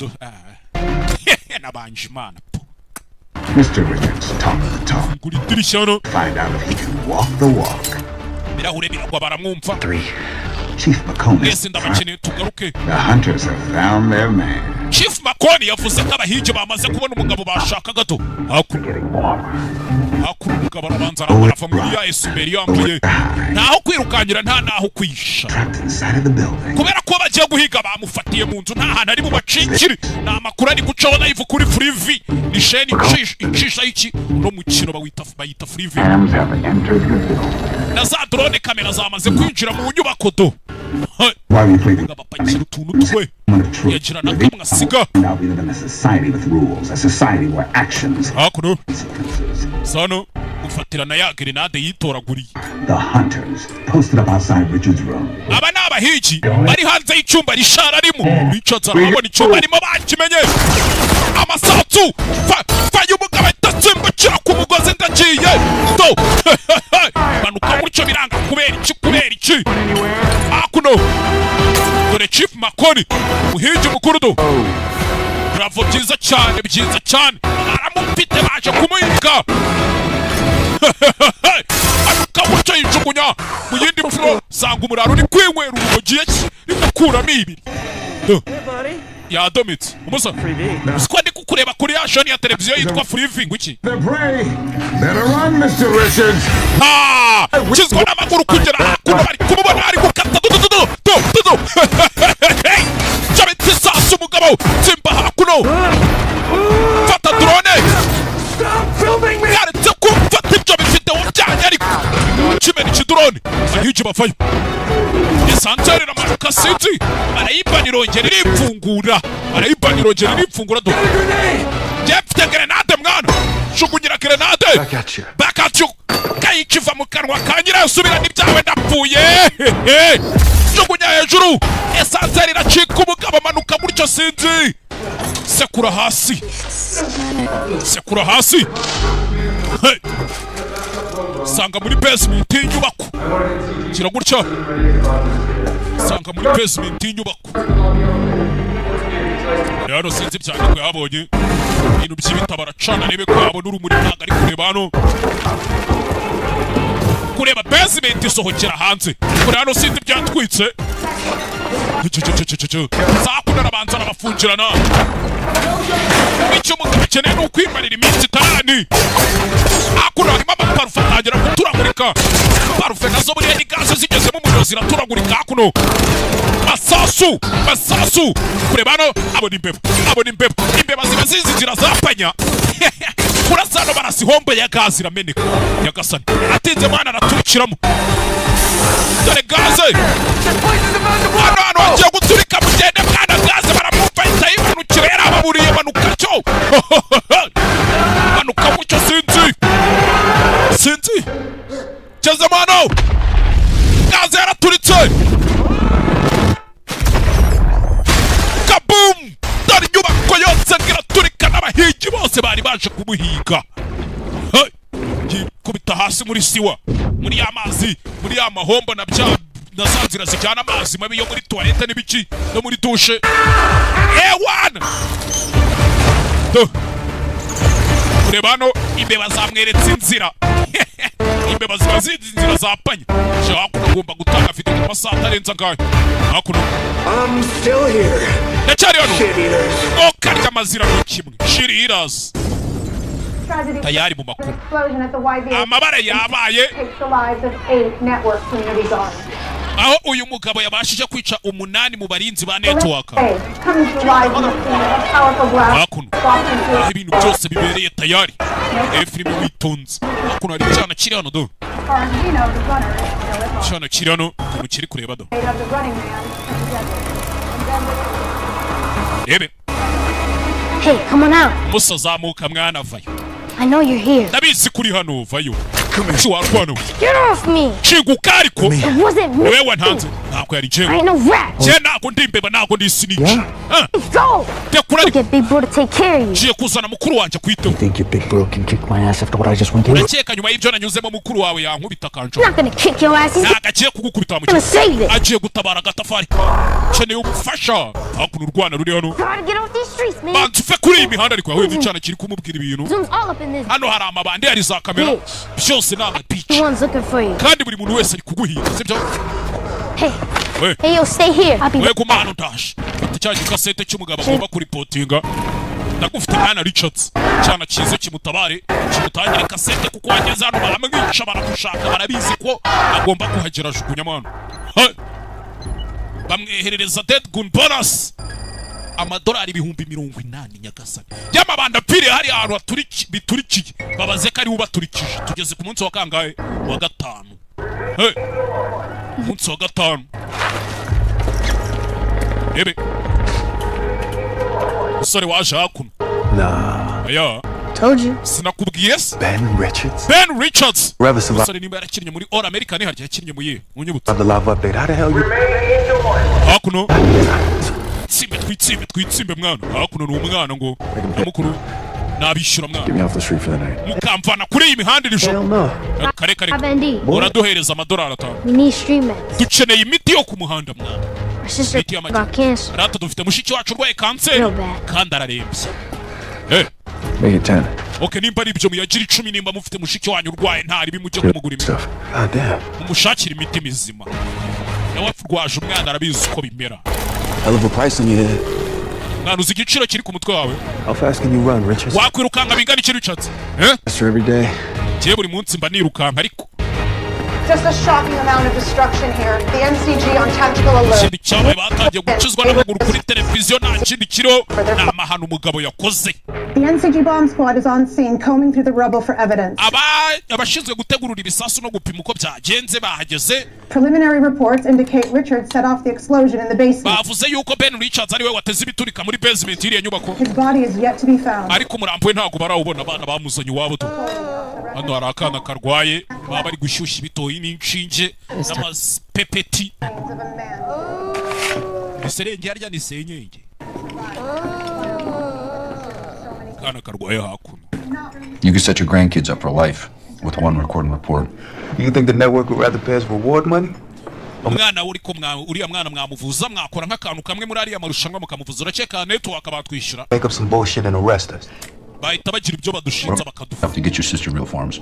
nabanje imana. Mr. Richards, top of the top. Find out if he can walk the walk. Birahure biragwa baramwumva. 3. Chief McCone is the hunters have found their man. Chief McCone yavuze ko abahigi bamaze kubona umugabo bashaka gato. Hakuno umugabo arabanza arava muri ya esumeri yambuye. Naho kwirukanyira nta naho kwisha. Kubera ko bagiye guhiga bamufatiye mu nzu nta hantu ari mu bacikiri. Nta makuru ari gucaho na ivu kuri Freevee. Ni sheni icisha iki no mukino bayita Freevee. Na za drone kamera zamaze kwinjira mu nyubako do. While we play the now we live in a society with rules, a society where actions Sano ufatirana ya grenade yitoraguriye. The hunters posted up outside Richard's room. Aba nabahigi bari hanze y'icyumba rishara arimo. Richards arabona icyumba arimo bakimenye. Amasatsu fayumugaba tatsimbukira ku mugozi ndagiye. Do banuka gutyo biranga kubera iki. Hakuno dore Chief McCone umuhigi mukuru do. Bravo byiza cyane aramupite baje kumuhiga. Anuka gutyo yijugunya mu yindi mfuro sanga umuraro uri kwinywera urugiye rimukuramo ibiri. Yadomitse umusa usiko ndi kukureba kuri ya shoni ya televiziyo yitwa Freevee nguki. Better run, Mr. Richards. Kizwa n'amaguru kugera hakuno bari kumubona ari gukata do. Jabiti sasu umugabo tsimba hakuno. Fata drone. Stop filming me. Yaretse kumfata ibyo bifite ubyanya ariko kimena ikidrone ahije bafayo. Esantere ramanuka sinzi arayibanirongera iripfungura do. Jefte grenade mwana shugunyira grenade back at you kayikiva mu kanwa kanyira usubira n'ibyawe ndapfuye. Shugunya hejuru esantere iracika umugabo amanuka gutyo sinzi sekura hasi sanga muri basement y'inyubako kira gutya sanga muri basement y'inyubako rero sinzi cyane ko yabonye ibintu by'ibita baracana nebe ko yabona urumuri ntago ari kureba hano kureba basement isohokera hanze kuri hano sinzi byatwitse sakuna arabanza arabafungirana. Icyo umugabo akeneye ni ukwimarira iminsi itanu. Hakuno harimo amaparufe atangira guturagurika. Parufe nazo buriya ni gaze zigezemo umuriro ziraturagurika hakuno. Masasu kureba hano abona imbeba ziba zizinjira zapanya. Kurasa hano barasihombe ya gaze irameneka Nyagasani atinze mwana araturikiramo. Dore gaze hano wagiye guturika mugende mwana gaze baramumva ahita yimanukira yarababuriye manuka cyo. Manuka mucyo sinzi cheze mwana gaze yaraturitse kaboom. Dore inyubako yose iraturika n'abahigi bose bari baje kumuhiga. Kubita hasi muri siwa muri amazi muri amahombo na bya nasanzira zijyana amazi mabi yo muri toilette n'ibiki no muri douche. Ewana kurebano imbeba zamweretse inzira. Imbeba zibazinzi inzira zapanye shaka kugomba gutanga video ku masaha atarenza ngayo hakuno. I'm still here. Ndacyari hano karya amazira mu kimwe shiriras tayari mu makuru amabara yabaye aho uyu mugabo yabashije kwica 8 mu barinzi ba network. Hakuno aho ibintu byose bibereye tayari filime witonze hakuno ari cyana kiri hano do Cyana kirano mukiri kureba do. Ebe. Hey, come on out. Musazamuka mwana vayo. I know you're here. Ndabizi kuri hano vayo. Chiwarwano. Get off me. Chigukariko. It wasn't me. Wewe wanhanze. Nako yari I ain't no rat. Je nako ndimbeba nako ndi snitch. Go. Get big bro to take care of you. Je kuzana mukuru wanje kwito. You think your big bro can kick my ass after what I just went through? Uracheka nyuma y'ibyo nanyuzemo mukuru wawe yankubita kanje. I'm not gonna kick your ass. Nagagiye kugukubita mu kigo. Agiye gutabara gatafari. Cheneye ubufasha. Hakuno urwana ruri hano. Get off these streets, man. Bantufe kuri imihanda ariko yahuye n'icana kiri kumubwira ibintu. Zoom's all up in this. Hano hari amabande ari za kamera. Byose naba bitch. One's looking for you. Kandi buri muntu wese ari kuguhiga, sibyo? Hey. Hey, yo, stay here. Wewe kumana utash. Ticyaje kasete cy'umugabo agomba kuripotinga. Ndagufite Hana Richards. Cyana kize kimutabare, kimutangire kasete kuko wageze hano baramwica barakushaka barabizi ko agomba kuhagera jugunya mwana. Bamweherereza dead gun bonus. Amadolari 80,000 nyagasani. Yamabanda pire hari ahantu biturikiye. Babaze ko ari ubaturikije. Tugeze ku munsi wa kangahe? Wa gatanu. Munsi wa gatanu. Ebe. Usore waje hakuno. Nah. Aya. Told you. Sinakubwiye se? Ben Richards. Ben Richards. Usore nimba yarakinnye muri All American harya yakinnye muye. Munyibutse. The live update. How the hell you? Hakuno. Twitsimbe mwana. Hakuno ni umwana ngo namukuru nabishura mwana. Get me off the street for the night. Mukamvana kuri iyi mihanda iri joro. Kare. Uraduhereza amadolari atanu. We need streamers. Dukeneye imiti yo ku muhanda mwana. Our sister got cancer. Rata dufite mushiki wacu urwaye kanseri. Kandi ararembye. Make it 10. Okay, nimba ari ibyo muyagira 10 nimba mufite mushiki wanyu urwaye ntari bimujye kumugura imiti. God damn. Umushakira imiti mizima. Yawe rwaje umwana arabizi uko bimera. Hell of a price on your head. Nanu zigiciro kiri ku mutwe wawe. How fast can you run, Richards? Wakwirukanga bingana iki Richards? Faster every day. Je buri munsi mba nirukanka ariko. Just a shocking amount of destruction here. The NCG on tactical alert. Ikindi cyabaye batangiye gucizwa n'amaguru kuri televiziyo nta kindi kiro nta mahano umugabo yakoze. The NCG bomb squad is on scene combing through the rubble for evidence. Abashinzwe gutegurura ibisasu no gupima uko byagenze bahageze. Preliminary reports indicate Richards set off the explosion in the basement. Bavuze yuko Ben Richards ari we wateze ibiturika muri basement iriya nyubako. His body is yet to be found. Ariko umurambo we ntago barawubona abana bamuzanye iwabo tu. Hano hari akana karwaye baba bari gushyushya ibitoyi n'inshinge n'amapepeti. Iserenge harya ni senyenge. Kana karwaye hakuno. You can set your grandkids up for life with one recording report. You think the network would rather pay us reward money? Umwana uriya mwana mwamuvuza mwakora nk'akantu kamwe muri ariya marushanwa mukamuvuza urakeka network abatwishyura. Make up some bullshit and arrest us. Bahita bagira ibyo badushinza bakadufa. Have to get your sister real forms.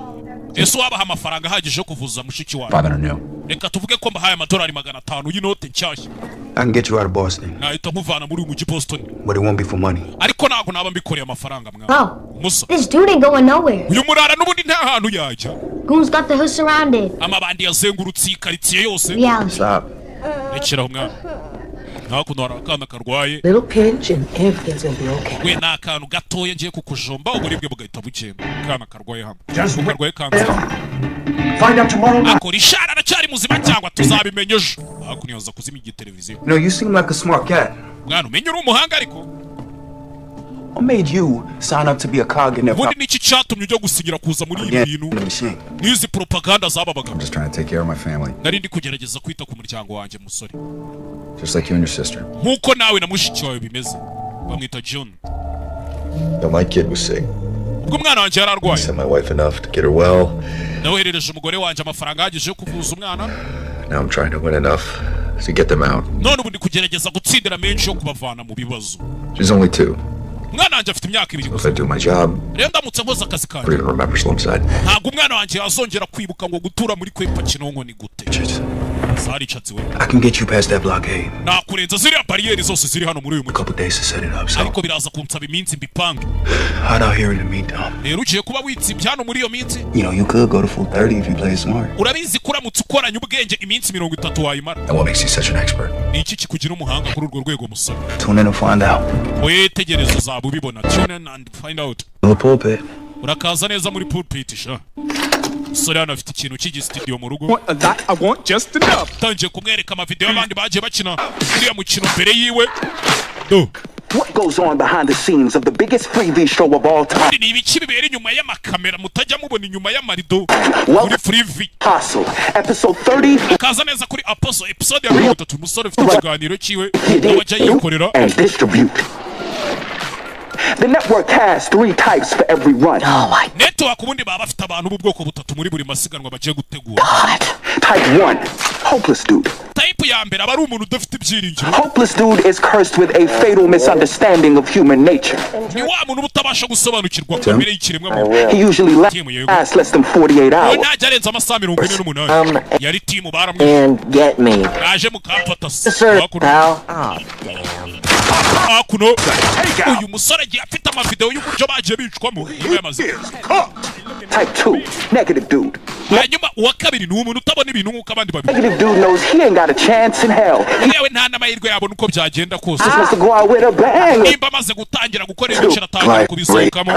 Ese wabaha amafaranga ahagije yo kuvuza mushiki wawe. 500 new. Reka tuvuge ko mbahaye amadolari 500 y'inote nshyashya. I can get you out of Boston. Nahita muvana muri umujyi Boston. But it won't be for money. Ariko ntabwo naba mbikoreye amafaranga mwana. Musa. This dude ain't going nowhere. Uyu murara n'ubundi nta hantu yajya. Goons got the hood surrounded. Amabandi yazengurutse ikaritsiye yose. Stop. Rekeraho mwana. Hakuno hari akana karwaye. Little pinch and everything's gonna be okay. We ni akantu gatoya ngiye kukujomba uburibwe bugahita bukemba. Akana karwaye hano. Karwaye kanseri. Find out tomorrow night. Akora ishara aracyari muzima cyangwa tuzabimenya ejo. Hakuno yaza kuzima igiteleviziyo. No, you seem like a smart cat. Mwana umenye uri umuhanga ariko. What made you sign up to be a cog in their Ubundi niki cyatumye ujya gusigira kuza muri ibi bintu? Nizi propaganda zababaga. I'm just trying to take care of my family. Nari ndi kugerageza kwita ku muryango wanjye musore. Just like you and your sister. Nkuko nawe na mushiki wawe bimeze. Bamwita John. My kid was sick. Ubwo mwana wanjye yararwaye. Sent my wife enough to get her well. Nawerereje umugore wanjye amafaranga ahagije yo kuvuza umwana. Now I'm trying to win enough to get them out. None ubu ndi kugerageza gutsindira menshi yo kubavana mu bibazo. She's only 2. Umwana wanjye afite imyaka 2 gusa. If I do my job, rero ndamutse nkoze akazi kanjye. We're gonna remember Slumside. Ntabwo umwana wanjye yazongera kwibuka ngo gutura muri kwepa Kinonko ni gute. Sari chatsi we. I can get you past that blockade. Nakurenza ziriya barriere zose ziri hano muri uyu mujyi. Couple days to set it up. So. Ariko biraza kunsaba iminsi mbipange. Hot out here in the meantime. Rero ugiye kuba witsibye hano muri iyo minsi. You know, you could go to full 30 if you play smart. Urabizi kuramutse ukoranye ubwenge iminsi 30 wayimara. And what makes you such an expert? Iki kikugira umuhanga kuri urwo rwego musore. Tune in and find out. Oye tegereza uzaba ubibona. Tune in and find out. The pulpit. Urakaza neza muri pulpit sha. sore hano afite ikintu cy'igistudio mu rugo tangiye kumwereka amavideo y'abandi bagiye bakina uriya mukino mbere yiwe do. What goes on behind the scenes of the biggest Freevee show of all time? Ni ibiki bibera inyuma y'amakamera mutajya mubona inyuma y'amarido muri Freevee. Hustle, episode 30. Kaza neza kuri Apostle episode ya 30 umusore ufite ikiganiro cyiwe n'abajya yikorera and distribute. The network has 3 types for every run. Oh my. Network ubundi baba bafite abantu b'ubwoko butatu muri buri masiganwa bagiye gutegura. Type 1, hopeless dude. Type ya mbere aba ari umuntu udafite ibyiringiro. Hopeless dude is cursed with a fatal misunderstanding of human nature. Ni wa muntu utabasha gusobanukirwa kamere y'ikiremwa muntu. He usually lasts less than 48 hours. Ntajya arenza amasaha 48. Yari team baramwe. And get me. Naje mukamfata. Akuno uyu musore agiye afite amavideo y'uburyo bagiye bicwamo niwe yamaze. Type 2, negative dude. Hanyuma uwa kabiri ni umuntu utabona ibintu nk'uko abandi babibona. Negative dude knows he ain't got a chance in hell. Yewe nta n'amahirwe yabona uko byagenda kose. Nimba amaze gutangira gukora ibintu atangira kubisohokamo.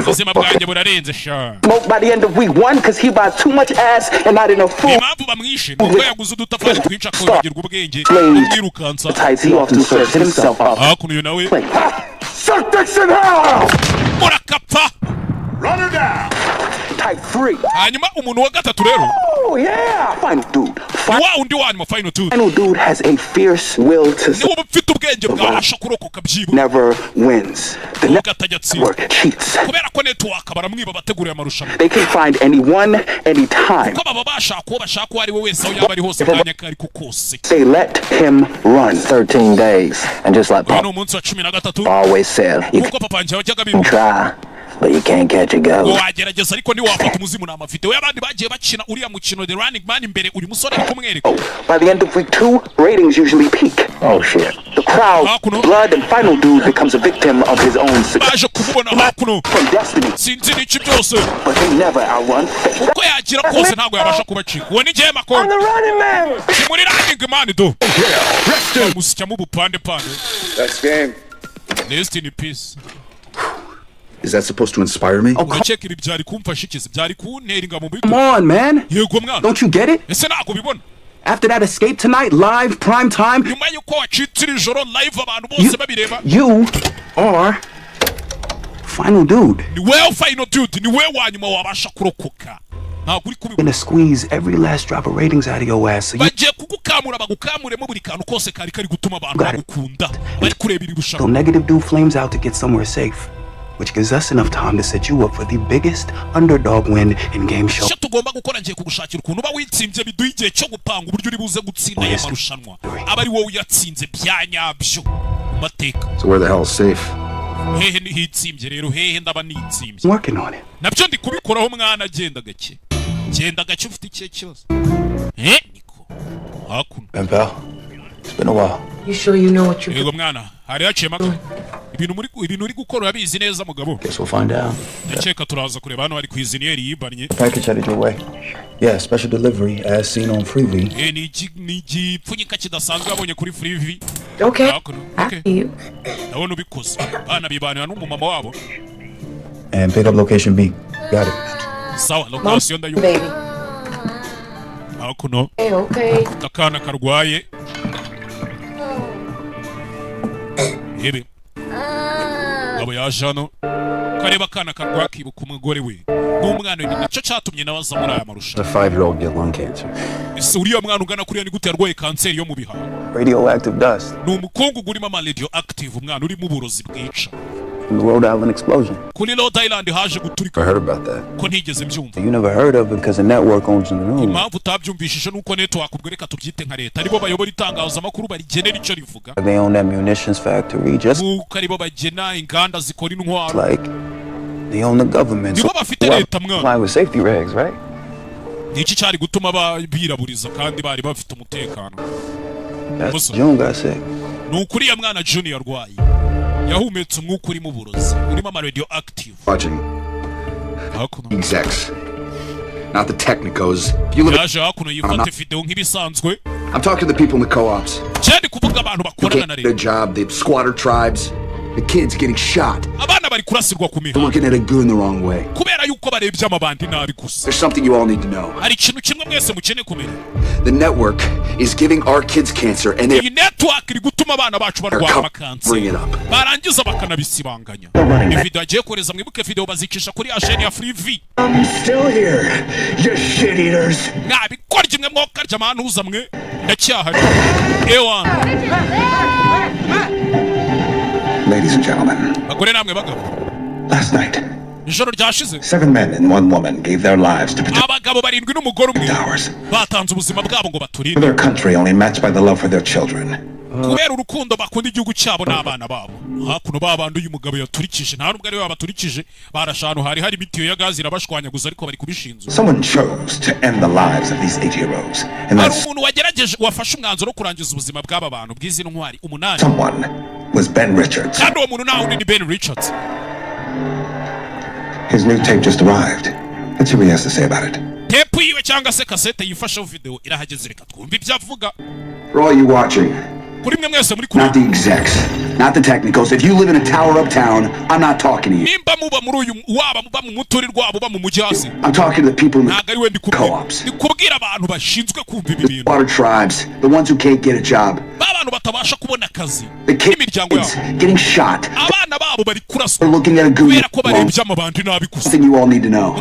Ubuzima bwanjye burarenze sha. Smoke by the end of week 1 because he buys too much ass and not enough food. Impamvu bamwishe nuko yaguze udutafari twinshi akongera ubwenge umwirukansa. He often serves himself up. Akuno nawe. Suck this in hell! Murakapfa. Run her down. Type 3. Hanyuma umuntu wa gatatu rero. Oh yeah, final dude. Wa undi wanyuma final dude. Final dude has a fierce will to niwe mfite ubwenge bwabasha kurokoka byibu. Never wins. The network cheats. Kubera ko network baramwiba bateguriye amarushanwa. They can find anyone, anytime. Ko baba bashaka uwo bashaka ari we wese aho yaba ari hose kanya kari kukose. They let him run 13 days and just like Papa umunsi wa 13 always said you can papa nje wajyaga bibu. Try. But you can't catch a ghost. Wagerageza ariko ni wafata umuzimu na amavideo y'abandi bagiye bakina uriya mukino The Running Man imbere uyu musore kumwereka. By the end of week 2, ratings usually peak. Oh shit. The crowd, blood and final dude becomes a victim of his own success. Baje kubona hakuno. From destiny. Sinzi n'iki byose. But they never outrun. Uko yagira kose ntago yabasha kubacika. Uwo ni Jema ko. I'm the running man. Muri Running Man do. Musya mu bupande pande. That's game. Rest in peace. Is that supposed to inspire me? Oh, byari kumfasha ikizi byari kuntera ingamo mu. Come on, man. Yego mwana. Don't you get it? Ese nako bibona. After that escape tonight, live, prime time. Nyuma yuko wacitira ijoro live abantu bose babireba. You are final dude. Ni wewe final dude, ni wewe wanyuma wabasha kurokoka. Ntabwo uri kubibona. Gonna squeeze every last drop of ratings out of your ass. Bagiye kugukamura bagukamuremo buri kantu kose kari gutuma abantu bagukunda. Bari kureba iri rushanwa. So negative dude flames out to get somewhere safe. Which gives us enough time to set you up for the biggest underdog win in game show. Cyo tugomba gukora ngiye kugushakira ukuntu ba witsinze biduye igihe cyo gupanga uburyo uri buze gutsinda ya marushanwa. Abari wowe yatsinze byanyabyo mateka. So where the hell is safe? Hehe ni hitsimbye rero hehe ndaba nitsimbye. Working on it. Nabyo ndi kubikoraho mwana agenda gake. Genda gake ufite ikihe kibazo. Niko. Hakuno. Pal. It's been a while. You sure you know what you're doing? Yego mwana, hari yacemaga. Ibintu uri gukora urabizi neza mugabo. Guess we'll find out. Ndakeka turaza kureba hano ari kwizinieri yibanye. Package headed your way. Yeah, special delivery as seen on Freevee. Ni igipfunyika kidasanzwe abonye kuri Freevee. Okay. Okay. Ndabona ubikoze. Bana bibanira n'umumama wabo. And pick up location B. Got it. Sawa, location ndayo. Baby. Hakuno. Okay. Akana karwaye. Ebe. Abo yaje hano. Kareba akana karwaye kibuka umugore we. N'umwana we nicyo cyatumye nabaza muri aya marushanwa. A 5-year-old get lung cancer. Ese uriya mwana ungana kuriya ni gute yarwaye kanseri yo mu bihaha? Radioactive dust. Ni umukungu urimo ama radioactive umwana urimo uburozi bwica. From the Rhode Island explosion. Kuri Rhode Island haje guturika. I heard about that. Ko ntigeze mbyumva. You never heard of it because the network owns the news. Impamvu utabyumvishije nuko network ubwereka tubyite nka leta aribo bayobora itangazamakuru barigenera icyo rivuga. They own that munitions factory just aribo bagena inganda zikora intwaro. Like they own the government. Nibo bafite leta mwana. Comply with safety regs, right? Niki cyari gutuma biraburiza kandi bari bafite umutekano. June got sick. Nukuri ya mwana Junior arwaye. Yahumetse umwuka urimo uburozi urimo ama radioactive. Watching execs, not the technicos. Yaje hakuno yifate video nk'ibisanzwe. I'm talking to the people in the co-ops. Cyane kuvuga abantu bakorana na leta. Their job, the squatter tribes. The kid's getting shot. Abana bari kurasirwa ku mihanda. Looking at a goon the wrong way. Kubera yuko barebye amabandi nabi gusa. There's something you all need to know. Hari ikintu kimwe mwese mukene kumenya. The network is giving our kids cancer and iyi network iri gutuma abana bacu barwara amakansi. Barangiza bakanabisibanganya. Video agiye koreza mwibuke video bazikisha kuri Agenya Free V. I'm still here, you shit eaters. Nabikorye mwe mwokarya amanuza mwe ndacyahari. Ewa. Ladies and gentlemen, bagore namwe bagabo. Last night, ijoro ryashize 7 men and 1 woman gave their lives to protect abagabo barindwi n'umugore umwe batanze ubuzima bwabo ngo baturinde their country, only matched by the love for their children. kubera urukundo bakunda igihugu cyabo n'abana babo. Hakuno babandi uyu mugabo yaturikije nta nubwo ari we babaturikije barashanu hari imitiyo ya gazi irabashwanyaguza ariko bari kubishinzwe. Someone chose to end the lives of these 8 heroes, and that's umuntu wagerageje wafashe umwanzuro wo kurangiza ubuzima bw'aba bantu bw'izi ntwari umunani. Someone was Ben Richards. kandi uwo muntu nawe ni Ben Richards. His new tape just arrived. Let's see what he has to say about it. Tape yiwe cyangwa se cassette yifasha video irahageze reka twumve ibyo avuga. For all you watching, not the execs, not the technicals. If you live in a tower uptown, I'm not talking to you. I'm talking to the people in the co-ops. The water tribes, the ones who can't get a job. The kids getting shot. We're looking at a goon. Something you all need to know.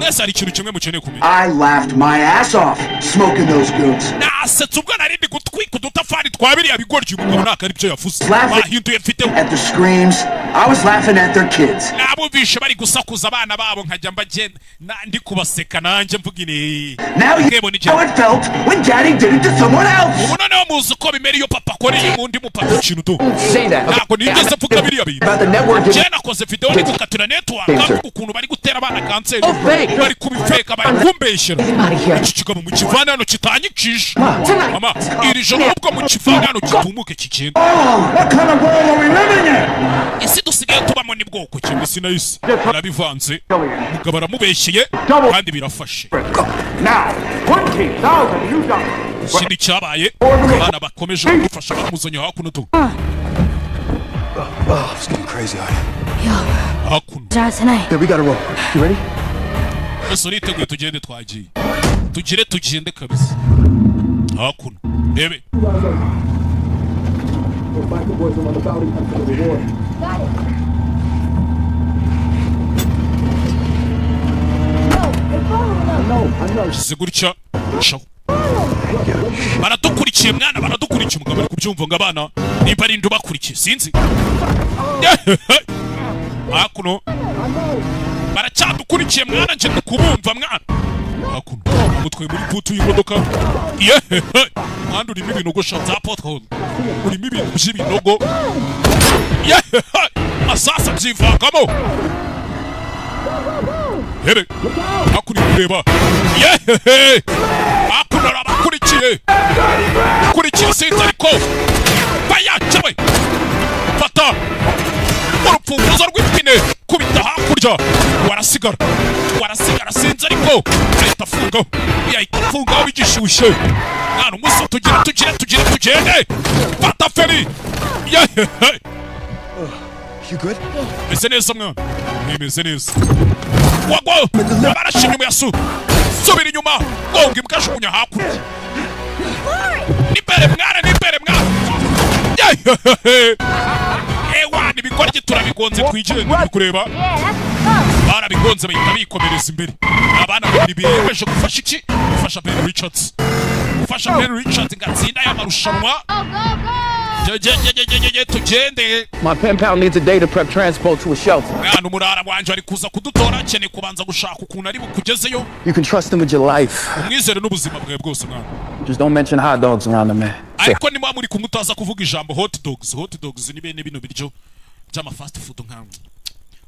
I laughed my ass off smoking those goons. Laughing at the screams. I was laughing at their kids. Now you know how it felt when Daddy did it to someone else. Say that. About the network. What kind of world are we living in? Isi dusigaye tubamo ni bwoko kimwe sinayisi arabivanze mugabo aramubeshyeye kandi birafashe. Now 20,000 you done. Sindi cyabaye abana bakomeje gufasha bamuzanye hakuno tu. It's getting crazy out here. Hakuno. Yeah, we gotta roll. You ready? Ese niteguye tugende twagiye. Tugende kabisa. Hakuno. Bebe. Sigurcha shaw. Baradukurikiye mwana baradukurikiye umugabo ari kubyumva ngo abana nimba ari ndubakurikiye sinzi. Hakuno. Baracyadukurikiye mwana nje kubumva mwana. Hakuno. Mutwe muri putu y'imodoka. Mwana urimo ibinogo za pothole. Urimo ibintu by'ibinogo. Asasa byivangamo. Here. Hakuri kureba. Hakuna abakurikiye. Kurikiye sinzi ariko. Baya cyawe. Fata. Urupfunguzo rw'ipine kubita hakurya. Warasigara sinzi ariko. Ahita afungaho. Yahita afungaho bigishyushye. Mwana umusa tugende. Fata feri. You good? Meze neza mwana. Meze neza. Wagwa. Barashimye mu yasu. Subira inyuma. Gonga imbwashunya hakurya. Nibere mwana. Ewa nibikorye turabigonze twijende kureba. Barabigonze bahita bikomereza imbere. Abana babiri biyemeje gufasha iki? Gufasha Ben Richards. Gufasha Ben Richards ngatsinda y'amarushanwa. Tugende. My pen pal needs a day to prep transport to a shelter. Mwana umurara wanje ari kuza kudutora cyane kubanza gushaka ukuntu ari bukugezeyo. You can trust him with your life. Umwizere n'ubuzima bwawe bwose mwana. Just don't mention hot dogs around the man. Ariko ni muri kumutaza kuvuga ijambo hot dogs ni bene bino biryo by'ama fast food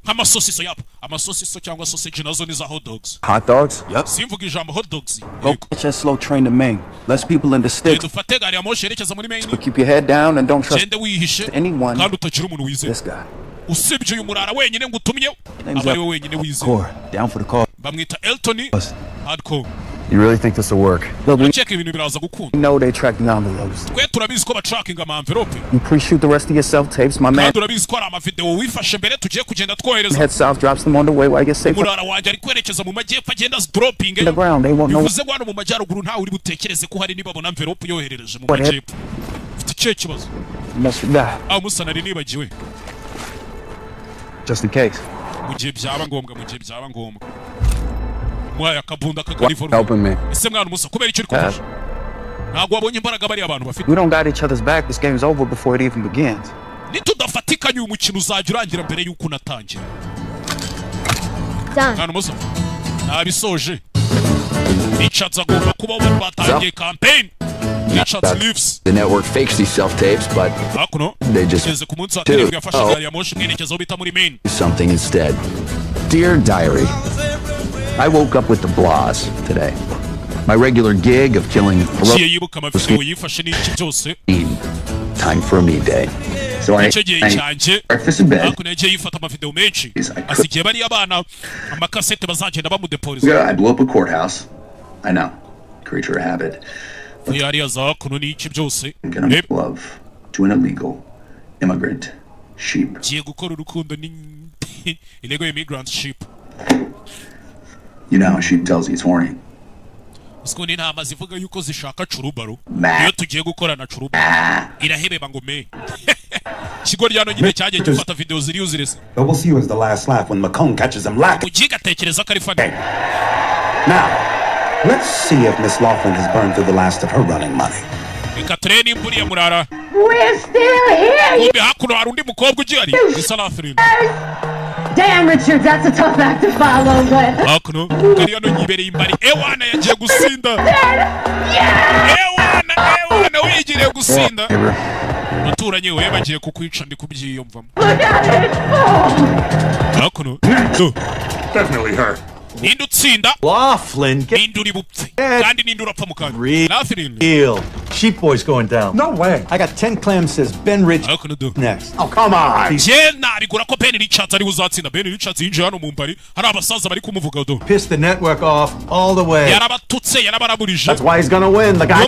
nk'amasosiso yapo amasosiso cyangwa sausage nazo ni za hot dogs. Hot dogs? Yep. Simvuga ijambo hot dogs. Go catch a slow train to Maine. Less people in the sticks. Dufate gari ya moshi yerekeza muri Maine. So keep your head down and don't trust anyone. Kandi utagira umuntu wizeye. This guy. Usibye uyu murara wenyine ngutumye. Abari we wenyine wizeye. Down for the call. Bamwita Elton. Hardcore. You really think this will work? Look, we know they track the envelopes. You pre-shoot the rest of your self-tapes, my man. Head south, drops them on the way while I get safe. The ground, they won't know. Must be that. Just in case. Helping me. We don't got each other's back. This game's over before it even begins. The network fakes these self-tapes, but they just do something instead. Dear Diary, I woke up with the blahs today. My regular gig of killing time for a me day. So I breakfast in bed. I blew up a courthouse. I know. Creature of habit. Gonna love to an illegal immigrant sheep. You know how a sheep tells you it's horny. But we'll see you as the last laugh when Macomb catches him lacking. Now, let's see if Miss Laughlin has burned through the last of her running money. We're still here! Damn, Richard, that's a tough act to follow, but... Definitely her. Laughlin, real. Sheep boy's going down. No way. I got 10 clams, says Ben Rich next. Oh, come on. Piss the network off all the way. That's why he's gonna win. The guy.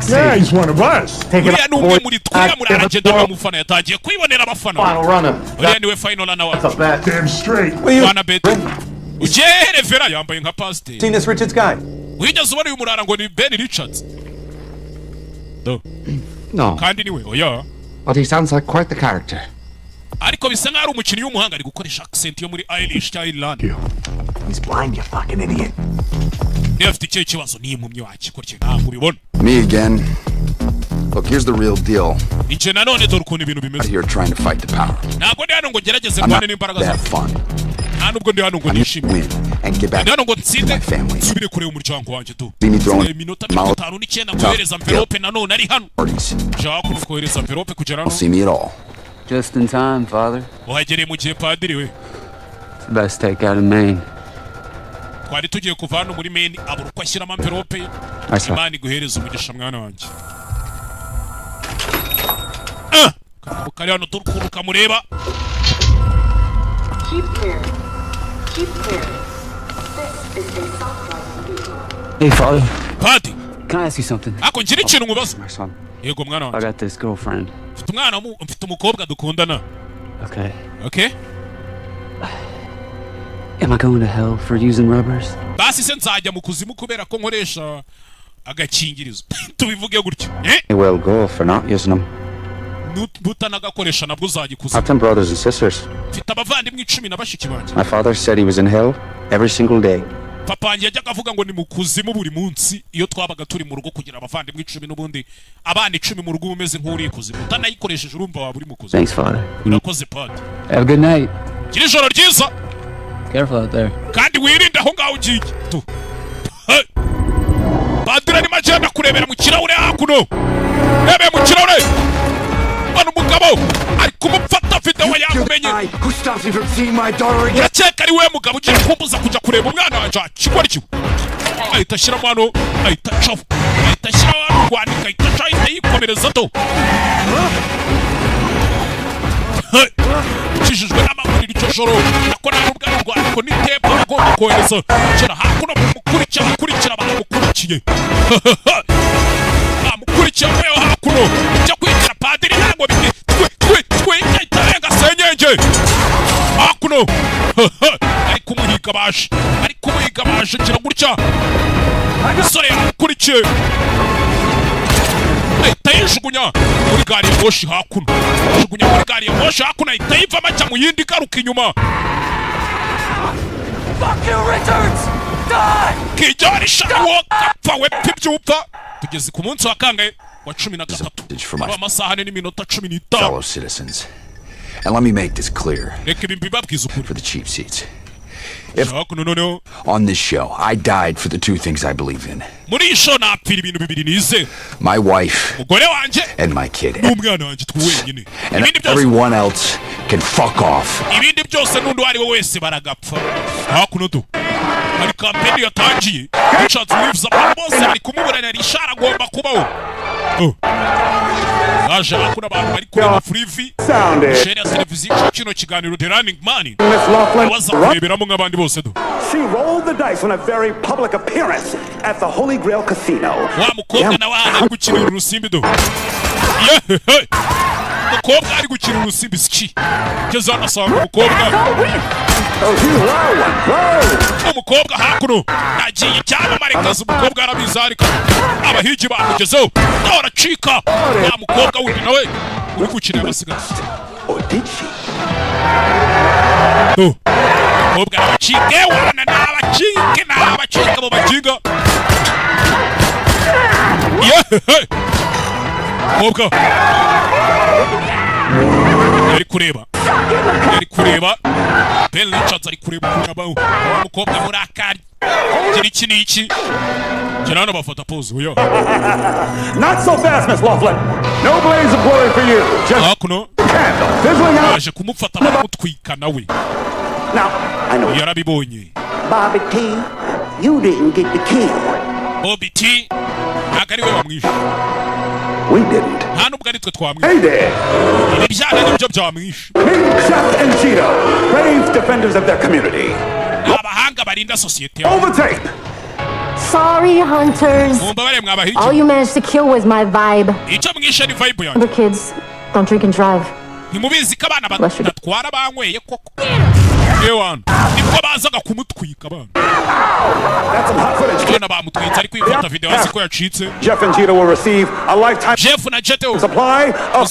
Yeah, he's one of us. Take it final runner. That's a bet. Damn straight. Seen this Richards guy? No. But he sounds like quite the character. He's blind, you fucking idiot. Me again. Look, here's the real deal. Out here trying to fight the power. I'm not that fun. I need to win and get back to my family. See me throwing mouth parties. Don't see me at all. Just in time, Father. It's the best takeout in Maine. Keep clear. Keep clear. This is a soft life. Hey, Father. Paddy. Can I ask you something? My son. I got this girlfriend. Okay. Okay? Am I going to hell for using rubbers? Well, go for not using them. I have 10 brothers and sisters. My father said he was in hell every single day. Thanks, Father. Have a good night. Careful out there. Who stops me from seeing my daughter again? bamukurikira bamukurikiye bamukurikiye mweho hakuno ujya kwigira padiri ntabwo itarenga senyenge hakuno ari kumuhiga baje kira gutya umusore yamukurikiye ahita yijugunya muri gari ya moshi hakuno ahita yivamo ajya mu yindi igaruka inyuma. Fuck you, Richards! Die! Kijari shawo kapfa wepfa ibyupfa. Tugeze ku munsi wa kangahe wa 13 amasaha n'iminota 15. Fellow citizens, and let me make this clear for the cheap seats. If on this show I died for the two things I believe in, my wife and my kid, and everyone else can fuck off. Hari kampeni yatangiye Richards leaves abantu bose ari kumuburana Richard agomba kubaho. Aje akuna abantu bari kureba Freevy share ya televiziyo kino kiganiro The Running Man waza kureberamo nk'abandi bose do. She rolled the dice on a very public appearance at the Holy Grail Casino. Wa mukobwa na wa ari gukina urusimbi do. Mukobwa ari gukina urusimbi ski. Keza nasanga mukobwa umukobwa hakuno nagiye cyamamare kazi umukobwa arabizarika abahigi bamugezeho aracika wa mukobwa wundi nawe uri gukina abasigaye umukobwa aracike wana n'abacike mu bagiga umukobwa yari kureba Ben Richards ari kureba kunabaho wa mukobwa murakari kiri iki kirana bafata pose uyo. Not so fast, Miss Laughlin. No blaze of glory for you. Just fizzling out. Aje kumufata bamutwika nawe. Now, I know yarabibonye. Bobby T, you didn't get the key. Bobby T agari we wamwishe. We didn't. Hey there! Meet Jeff and Cheetah, brave defenders of their community. Overtake! Sorry, hunters. All you managed to kill was my vibe. Other kids don't drink and drive. That's some hot footage. Jeff and Cheetah will receive a lifetime supply of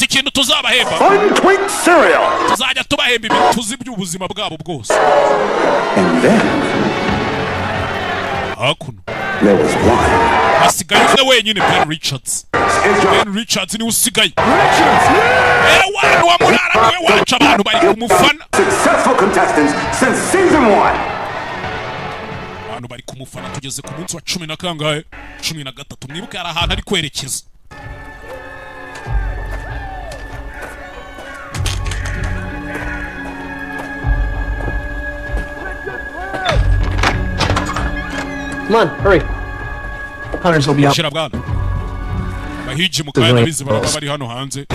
untwinked cereal. And then there was one. Ben Richards ni usigaye. Successful contestants since season 1. Abantu bari kumufana tugeze ku munsi wa 10 na kangahe 13 mwibuke ari ahantu ari kwerekeza. Come on, hurry. Hunters will be out. Bahiji mukanya bizi bari hano hanze.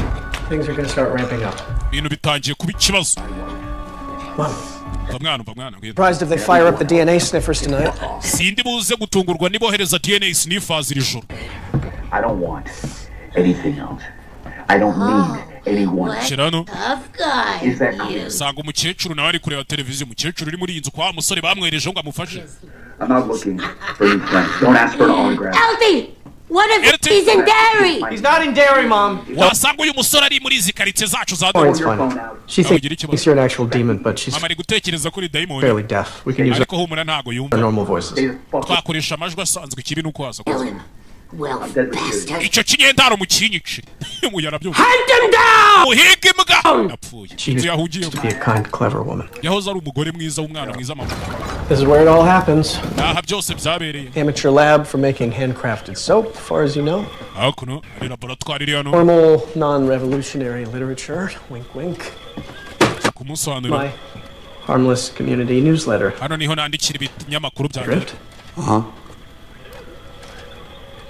Things are going to start ramping up. Ibintu bitangiye kuba ikibazo. Surprised if they fire up the DNA sniffers tonight. Sindi buze gutungurwa nibohereza DNA sniffers iri joro. I don't want anything else. I don't need anyone. Shirano. Tough guy. Is that clear? Sanga umukecuru nawe ari kureba televiziyo umukecuru uri muri iyi nzu kwa musore bamwereje ngo amufashe. I'm not looking for new friends. Don't ask for an autograph. Alfie! What if he's in Derry? He's not in Derry, Mom. Wasanga uyu musore ari muri izi karitsiye zacu za Derry. It's fine. She thinks you're an actual demon, but she's fairly deaf. We can use our normal voices. Twakoresha amajwi asanzwe ikibi nuko waza kuza. Well, bastard. Icyo kinyendaro mukinyice. Muyara byo. Hunt him down! Uhige imbwa. Napfuye. She used to be a kind, clever woman. Yahoze ari umugore mwiza w'umwana mwiza mama. This is where it all happens. Aha byose byabereye. Amateur lab for making handcrafted soap, as far as you know. Hakuno ari laboratoire iri hano. Normal, non-revolutionary literature. Wink, wink. Kumusobanurira. My harmless community newsletter. Hano niho nandikira ibinyamakuru bya Drift?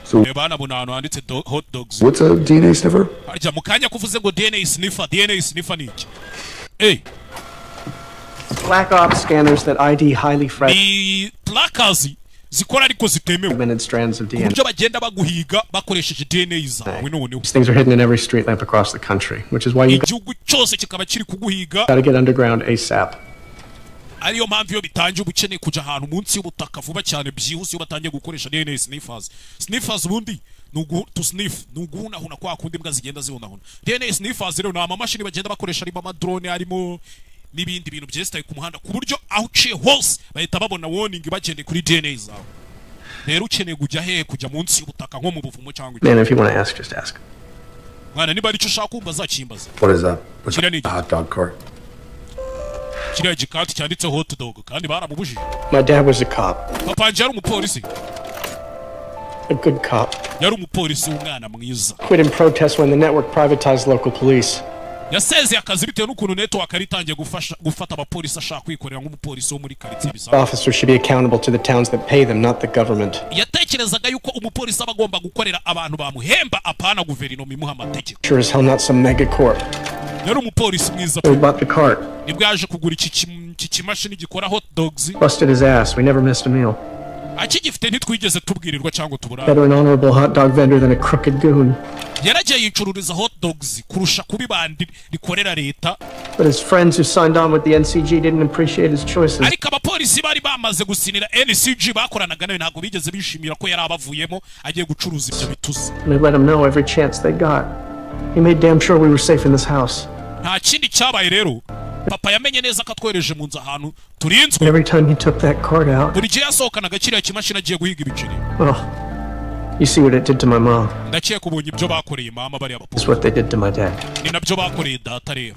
So, hot dogs. What's a DNA sniffer? Arya mukanya kuvuze ngo DNA sniffer niki? Hey. Black ops scanners that ID highly fragile. Ni placards zikora ariko zitemewe Minute strands of DNA. Kuburyo bagenda baguhiga bakoresheje DNA zawe noneho. These things are hidden in every street lamp across the country, which is why you igihugu cyose kikaba kiri kuguhiga. Gotta get underground ASAP. Ariyo mpamvu iyo bitangiye ubukeneye kuja ahantu munsi y'ubutaka vuba cyane byihuse iyo batangiye gukoresha DNA sniffers. Sniffers bundi to sniff nuguhunahuna kwa kundi mbwa zigenda zihunahuna. DNA sniffers rero ni amamashini bagenda bakoresha arimo amadrone arimo n'ibindi bintu byesitaye ku muhanda ku buryo aho uciye hose bahita babona warning bagendeye kuri DNA zawe. Rero ukeneye kujya hehe kujya munsi y'ubutaka nko mu buvumo cyangwa Man, if you want to ask, just ask. Mwana niba ari cyo ushaka kumva zakimbaza. What is that? What's a hot dog cart? Kiriya gikati cyanditseho hot dog kandi baramubujije. My dad was a cop. Papa yari umupolisi. A good cop. Yari umupolisi w'umwana mwiza. Quit in protest when the network privatized local police. Yasezeye akazi bitewe n'ukuntu network aritangiye gufata abapolisi ashaka kwikorera nk'umupolisi wo muri quartier bisanzwe. Officers should be accountable to the towns that pay them, not the government. Yatekerezaga yuko umupolisi aba agomba gukorera abantu bamuhemba apana guverinoma imuha amategeko. Sure as hell not some megacorp. Yari umupolisi mwiza. We bought the cart. Nibwo yaje kugura iki kimashini gikora hot dogs. Busted his ass. We never missed a meal. Akigifite ntitwigeze tubwirirwa cyangwa tubura. Better an honorable hot dog vendor than a crooked goon. Yaragiye yicururiza hot dogs kurusha kubi bandi rikorera leta. But his friends who signed on with the NCG didn't appreciate his choices. Ariko abapolisi bari bamaze gusinira NCG bakoranaga nawe ntago bigeze bishimira ko yari abavuyemo agiye gucuruza ibyo bituzi. They let him know every chance they got. He made damn sure we were safe in this house. Nta kindi cyabaye rero. Papa yamenye neza ko atwereje mu nzu ahantu turinzwe. Every time he took that card out. Buri gihe yasohokanaga kiriya kimashini agiye guhiga ibiceri. Oh. You see what it did to my mom. Ndakiye kubonye ibyo bakoreye mama bari abapolisi. It's what they did to my dad. Ni nabyo bakoreye data rero.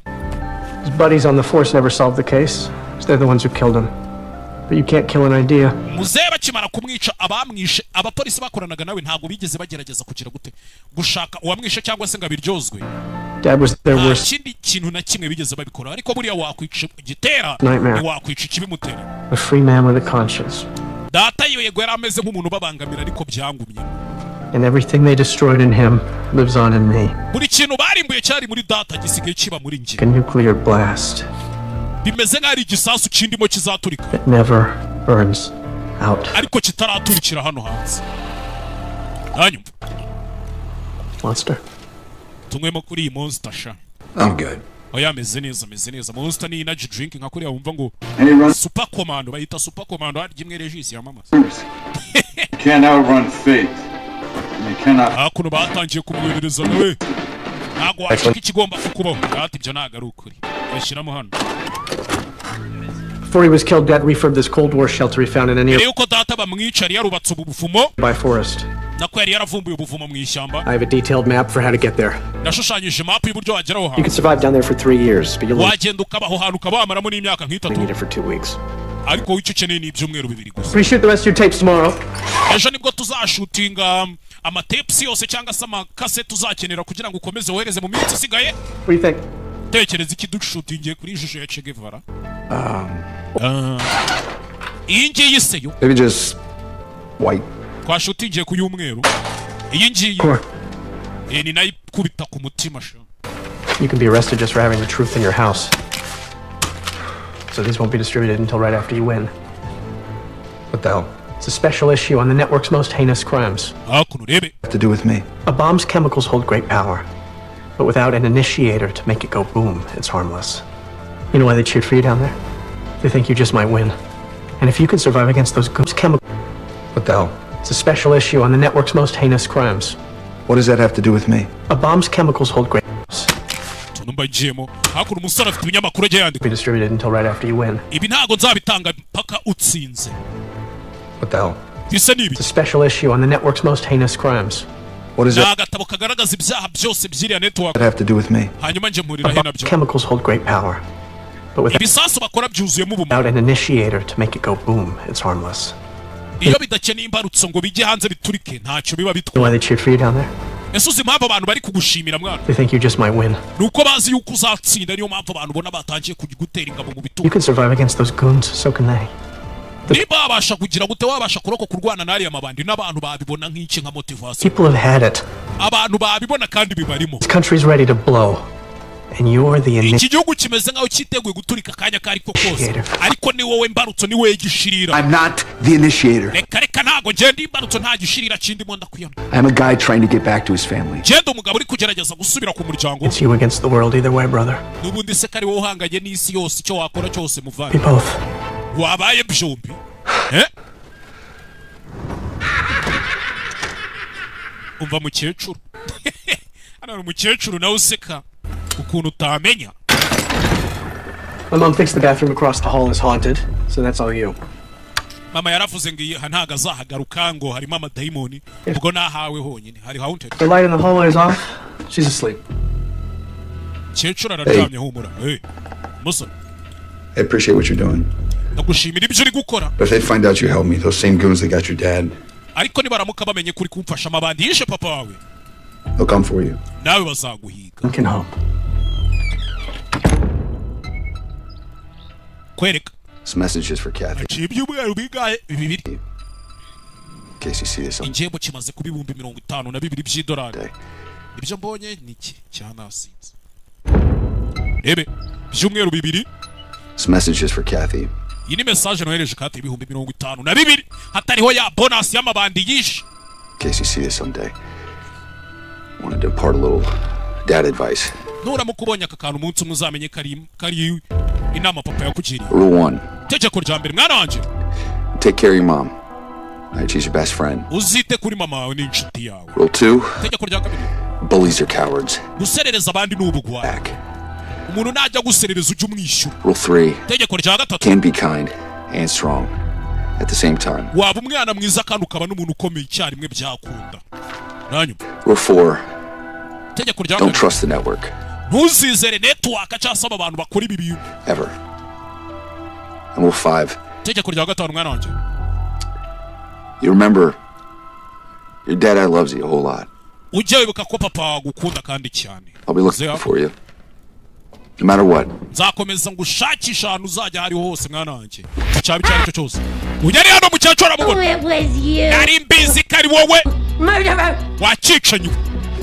His buddies on the force never solved the case. They're the ones who killed him. But you can't kill an idea. Muzehe bakimara kumwica abamwishe abapolisi bakoranaga nawe ntago bigeze bagerageza kugira gute gushaka uwamwishe cyangwa se ngabiryozwe. Dad was their worst. Kindi kintu na kimwe bigeze babikora ariko buriya wakwica igitera ni wakwica ikibimutera. A free man with a conscience. Data yego yari ameze nk'umuntu babangamira ariko byangumye. And everything they destroyed in him lives on in me. Buri kintu barimbuye cyari muri data gisigaye kiba muri nje. A nuclear blast. Bimeze nk'ari igisasu kindimo kizaturika. It never burns out. Ariko kitaraturikira hano hanze. Hanyuma. Monster. Tumwemo kuri iyi monster sha. I'm good. Oya meze neza. Monster ni energy drink nka kuriya wumva ngo super commando bayita super commando hari gimwe regisi ya mama. Can't outrun fate. You cannot. Akuno batangiye kumwohereza nawe. Ntago washika ikigomba kukubaho. Ati ibyo ntago ari ukuri. Yashiramo hano. Before he was killed, Dad refurbed this Cold War shelter he found in a nearby forest. I have a detailed map for how to get there. You can survive down there for 3 years, but you'll need it for 2 weeks. Reshoot the rest of your tapes tomorrow. Amatapes yose cyangwa se amakase tuzakenera kugira ngo ukomeze wohereze mu minsi isigaye. What do you think? Tekereza iki dushutingiye kuri ishusho ya Che Guevara. Iyi ngiyi iseyo. Maybe just white. Kwa shutingiye ku y'umweru. Iyi ngiyi. Ni nayo kubita ku mutima sha. You can be arrested just for having the truth in your house. So these won't be distributed until right after you win. What the hell? It's a special issue on the network's most heinous crimes. What to do with me? A bomb's chemicals hold great power. But without an initiator to make it go boom, it's harmless. You know why they cheered for you down there? They think you just might win. And if you can survive against those chemicals... What the hell? It's a special issue on the network's most heinous crimes. What does that have to do with me? A bomb's chemicals hold great... Be distributed until right after you win. What the hell? It's a special issue on the network's most heinous crimes. What does that have to do with me? Chemicals hold great power. But without an initiator to make it go boom, it's harmless. You know why they cheered for you down there? They think you just might win. You can survive against those goons, so can they. People have had it. This country's ready to blow. And you're the initiator. I'm not the initiator. I'm a guy trying to get back to his family. It's you against the world either way, brother. We both. Umva mukecuru. Hano mukecuru nawe useka ukuntu utamenya. My mom thinks the bathroom across the hall is haunted, so that's all you. Mama yaravuze ngo ntaga azahagaruka ngo harimo amadayimoni ubwo nahawe honyine hari haunted. The light in the hallway is off. She's asleep. Mukecuru araryamye humura. Musore. I appreciate what you're doing. Ndagushimira ibyo uri gukora. But if they find out you helped me, those same goons that got your dad. Ariko nibaramuka bamenye kuri kumfasha amabandi yishe papa wawe. They'll come for you. Nawe bazaguhiga. You can hope. Kwereka. This message is for Kathy. Ibyumweru bigaye bibiri. In case you see this. Injembo kimaze kuba 52,000 by'idolari. Ibyo mbonye niki cyanasinze. Rebe, byumweru bibiri. This message is for Kathy. Iyi ni message nohereje Kathy 52,000 hatariho ya bonus y'amabandi yishe. In case you see this someday. I wanted to impart a little dad advice. Nura mukubonye aka kantu umunsi muzamenye kari inama papa yakugiriye. Rule 1. Tegeko rya mbere mwana wanje. Take care of your mom. She's your best friend. Uzite kuri mama wawe n'inshuti yawe. Rule 2. Tegeko rya kabiri. Bullies are cowards. Guserereza abandi n'ubugwa. Umuntu najya guserereza ujye umwishyura. Rule 3. Tegeko rya gatatu. Can be kind and strong at the same time. Waba umwana mwiza kandi ukaba n'umuntu ukomeye icyarimwe byakunda. Rule 4. Tegeko rya Don't trust the network. Ntuzizere network cyasaba abantu bakora ibi bintu. Ever. And rule 5. Tegeko rya gatanu mwana wanje. You remember, your dad loves you a whole lot. Ujye wibuka ko papa agukunda kandi cyane. I'll be looking for you. No matter what. Nzakomeza ngushakisha ahantu uzajya hari hose mwana wanje. Cyabi cyari cyose. Ujyari hano mukecuru aramubona. Nari mbizi kari wowe. Murderer. Wacicanye.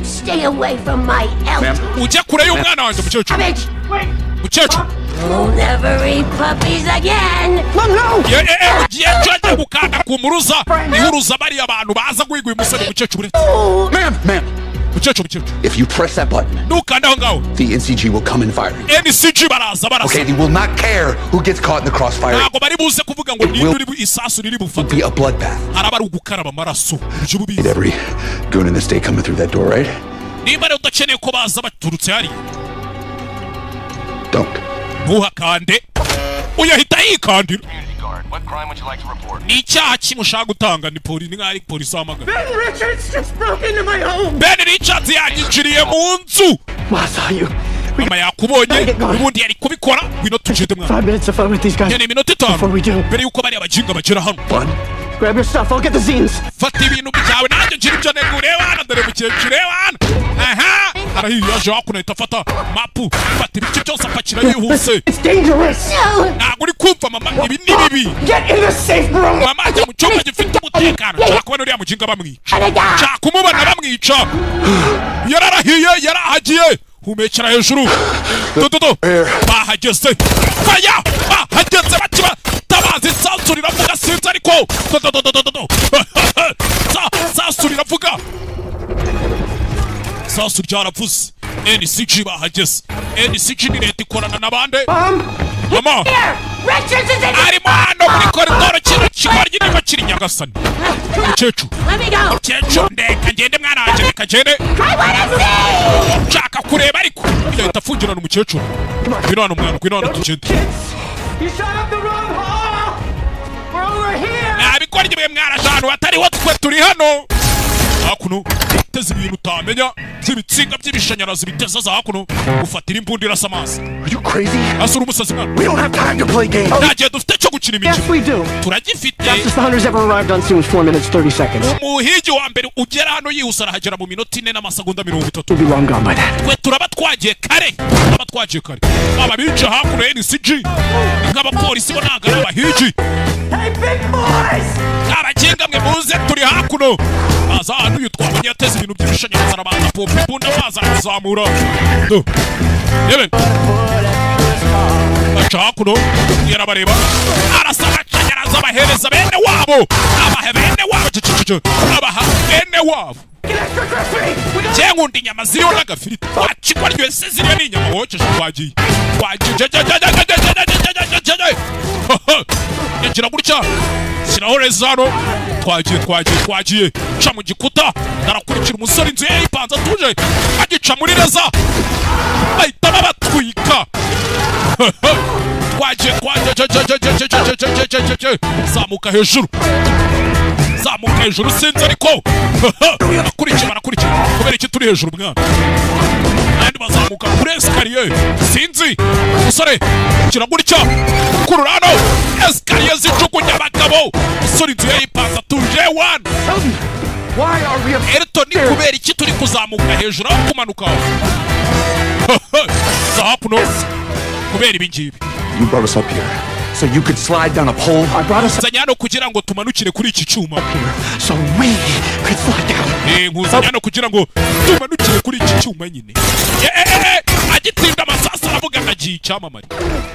Stay away from my elder. Ujya kure y'umwana wanje mukecuru. Mukecuru. You'll never eat puppies again. Mom, no. Ugiye cyane gukanda ku muruza. Ihuruza bari abantu baza guhigwa umusore mukecuru. Ma'am. If you press that button, the NCG will come and fire you. NCG baraza. Okay, they will not care who gets caught in the crossfire. It will be a bloodbath. Every goon in the state coming through that door, right? Don't. What crime would you like to report? Ni icyaha kimushaka gutanga ni polisi wamagana. Ben Richards just broke into my home. Ben Richards yanyinjiriye mu nzu. Mama yakubonye ubundi yari kubikora ngwino tujede mwana. 5 minutes to fight with these guys. Yene minota 5 mbere yuko bari abajinga bagera hano. Grab your stuff, I'll get the zines. Fata ibintu byawe nanjye njiri byo negure wana dore mukecure wana. Aha. Arahiye yaje wakunahita fata mapu. Fata ibice byose apakira yihuse. It's dangerous. Ntabwo uri kumva mama ibi ni bibi. Get in the safe room. Mama ajya mu cyumba gifite umutekano. Nshaka kubona uriya mujinga bamwica. Nshaka kumubona bamwica. Yararahiye yarahagiye. Humekera hejuru. Dododo. Bahageze. Faya. Bahageze bakiba. Tabazi sasurira vuga sinzi ariko. Dododo. Sasurira vuga. Sasurira aravuze. NCG bahageze. NCG ni leta ikorana n'abande. Mama. Richards is in arimo hano muri koridoro kino kibaryi niba kiri Nyagasani. Mukecuru. Mukecuru ndeka ngende mwana wanjye reka ngende. Nshaka kureba ariko yahita afungirana umukecuru. Ngwino hano mwana ngwino hano tugende. You shot up the wrong hall. We're over here. Nabikora igihe mwana ahantu hatariho twe turi hano. Hakuno biteze ibintu utamenya by'ibitsinga by'ibishanyarazi biteza za hakuno ufatira imbunda irasa amazi. Are you crazy? Asura umusazi mwana. We don't have time to play games. Ntagiye dufite cyo gukina imikino. Yes we do. Turagifite. Fastest the hunters ever arrived on scene was 4 minutes 30 seconds. Umuhigi wa mbere ugera hano yihuse arahagera mu minota 4 n'amasegonda 30. We'll be long gone by that. Twe turaba twagiye kare. Aba bica hakuno NCG. Nk'abapolisi bo ntago ari abahigi. Hey big boys. Abagenga mwe muze turi hakuno. Aza hano yitwabonye ateze ibintu by'ibishanyarazi arabanza pompa imbunda baza kuzamura. Yewe aca hakuno yarabareba arasaba cyanyaraza abahereza bene wabo abahe bene wabo abaha bene wabo cyengundi inyama ziriho n'agafiriti wacikwa ryose ziriho n'inyama woceje twagiye yagira gutya shyiraho reza hano twagiye ca mu gikuta narakurikira umusore inzu ye yipanze atuje agica muri reza bahita babatwika twagiye zamuka hejuru sinzi ariko barakurikiye kubera iki turi hejuru mwana kandi bazamuka kuri esikariye sinzi umusore kira gutya kurura hano esikariye zijugunya abagabo umusore inzu ye yipanze atuje Elton ni kubera iki turi kuzamuka hejuru aho kumanuka za hakuno kubera ibi ngibi. You brought us up here so you could slide down a pole. I brought us Zanyano kugira ngo tumanukire kuri iki cyuma. So we could slide down. Nkuzanyano kugira ngo tumanukire kuri iki cyuma nyine. Agitinda amasasa aravuga ngagiye cyamamare.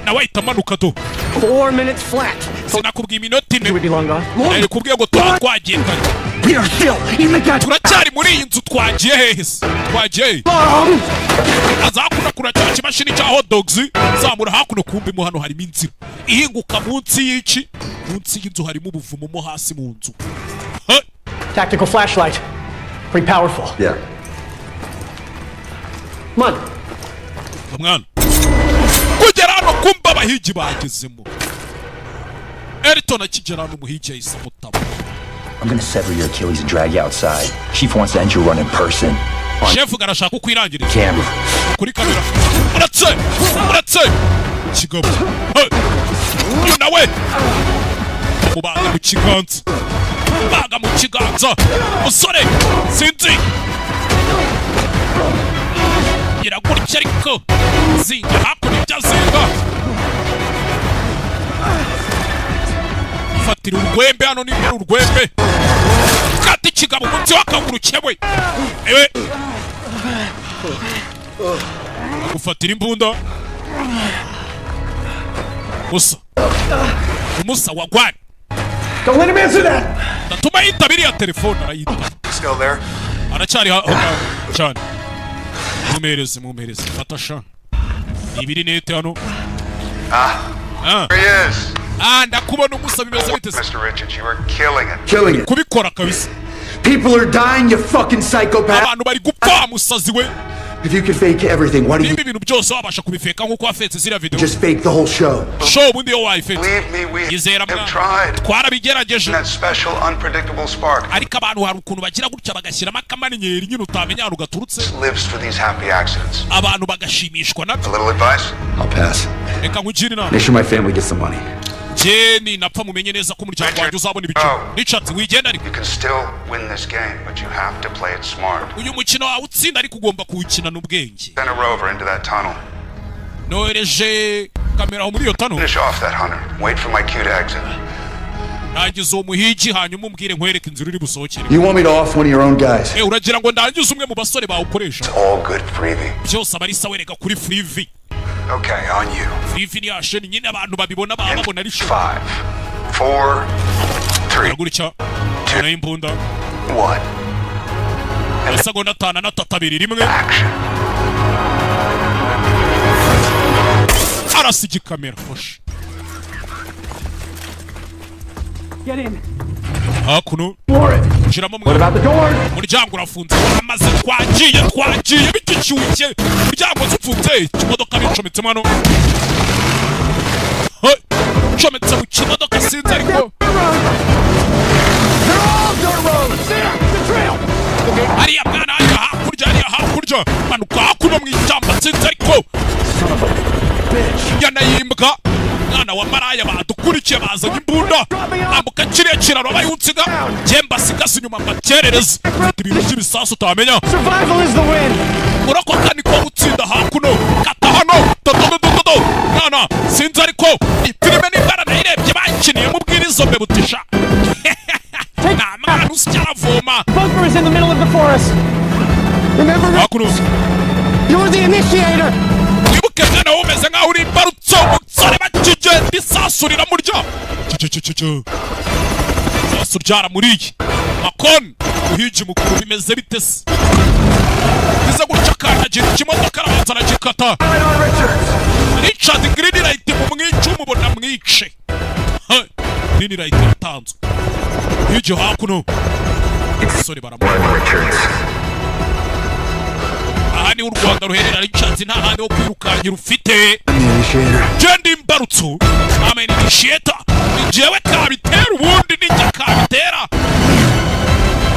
Nawe ahita amanuka do. 4 minutes flat. Sinakubwiye iminota ine. Nari kubwiye ngo twagiye kare. We are still in the gut. Turacyari muri iyi nzu twagiye hehe se? Twagiye. Azakuna kuracyari kimashini cya hot dogs. Zamura hakuno kumbi mo hano harimo inzira. Ihinguka munsi y'iki? Munsi y'inzu harimo ubuvumo mo hasi mu nzu. Tactical flashlight. Pretty powerful. Yeah. Come on. Mwana. Kugera hano kumba abahigi bagezemo. Elton akigera hano umuhigi yahise amutaba. I'm gonna sever your Achilles and drag you outside. Chief wants to end your run in person. Chef garashaka kwirangiriza. Camera. Kuri kamera. Uratse. Kigabo. Uyu nawe. Mubaga mu kiganza. Musore. Sinzi. Iragurikira ariko. Zinga hakuno ibyazinga. Fatira urwembe hano ni urwembe. Kati kigabo munsi wakaguru cyewe. Ewe. Gufatira imbunda. Umusa wagwani. Don't let him answer that. Datuma yitabiri ya telefone arayita. Still there? Aracyari cyane. Mumereze. Fatasha. Ibiri nete hano. There he is. Ndakubona umusa bimeze bite se? Mr. Richards, you are killing it. Killing it. Kubikora kabisa. People are dying, you fucking psychopath. Abantu bari gupfa musazi we. If you can fake everything, why do you ibintu byose wabasha kubifeka nkuko wafetse zira video? Just fake the whole show. Show bundi yo wifete. Believe me, we have tried. Twarabigerageje. That special unpredictable spark. Ariko abantu hari ukuntu bagira gutya bagashyiramo akamaninyeri nyine utamenya ahantu gaturutse. Lives for these happy accidents. Abantu bagashimishwa nabyo. A little advice? I'll pass. Reka nkugire inama. Make sure my family gets some money. Jeni napfa mumenye neza ko umuryango wanjye uzabona ibiciro. Richard wigenda ariko. You can still win this game, but you have to play it smart. Uyu mukino wawe utsinda ariko ugomba kuwukinana ubwenge. Send a rover into that tunnel. Nohereje kamera muri iyo tunnel. Finish off that hunter. Wait for my cue to exit. Nagize umuhigi hanyuma umbwire nkwereke inzira uri busohokere. You want me to off one of your own guys? Uragira ngo ndangize umwe mu basore bawukoresha. It's all good freebie. Byose abari sawereka kuri freebie. Okay, on you. Freebie ni asheni nyine abantu babibona babona ari show. 5, 4, 3. Gutya. Na imbunda. 1. Segonda 5 na 3 rimwe. Arasigi kamera hosh. Get in. Hakuno. Shiramo What about the door? Muryango urafunze. Amaze twagiye bicyuye. Muryango ufunze. Kimodoka bicometse hano. Chometse mu kimodoka sinze ariko. Ariya mwana hakurya. Manuka hakuno mu ishyamba sinze ariko. Yanayimbwa. Mwana wa maraya badukurikiye bazanye imbunda. Ambuka kiriya kiraro bayunsiga. Jemba sigase inyuma mbakerereza. Ibintu by'ibisasu utamenya. Survival is the win. Murako kandi ko utsinda hakuno. Kata hano. Nana sinzi ariko filime n'imbara nayirebye bakiniye mu bwirizo mbe butisha. Mwana usicyavoma. Bunker is in the middle of the forest. Remember, hakuno. You're the initiator. wibuke mwana umeze nkaho uri imbarutso umusore bakigenda isasu riramurya isasu ryaramuriye makon uhigi mukuru bimeze bite se bize guca akandagira ikimodoka arabanza aragikata Richard green light mu mwica umubona mwice green light yatanzwe higi hakuno umusore baramurya aha ni u Rwanda ruherera Richard nta handi ho kwirukankira ufite genda imbarutso amen initiator jewe kabitera ubundi ninjye kabitera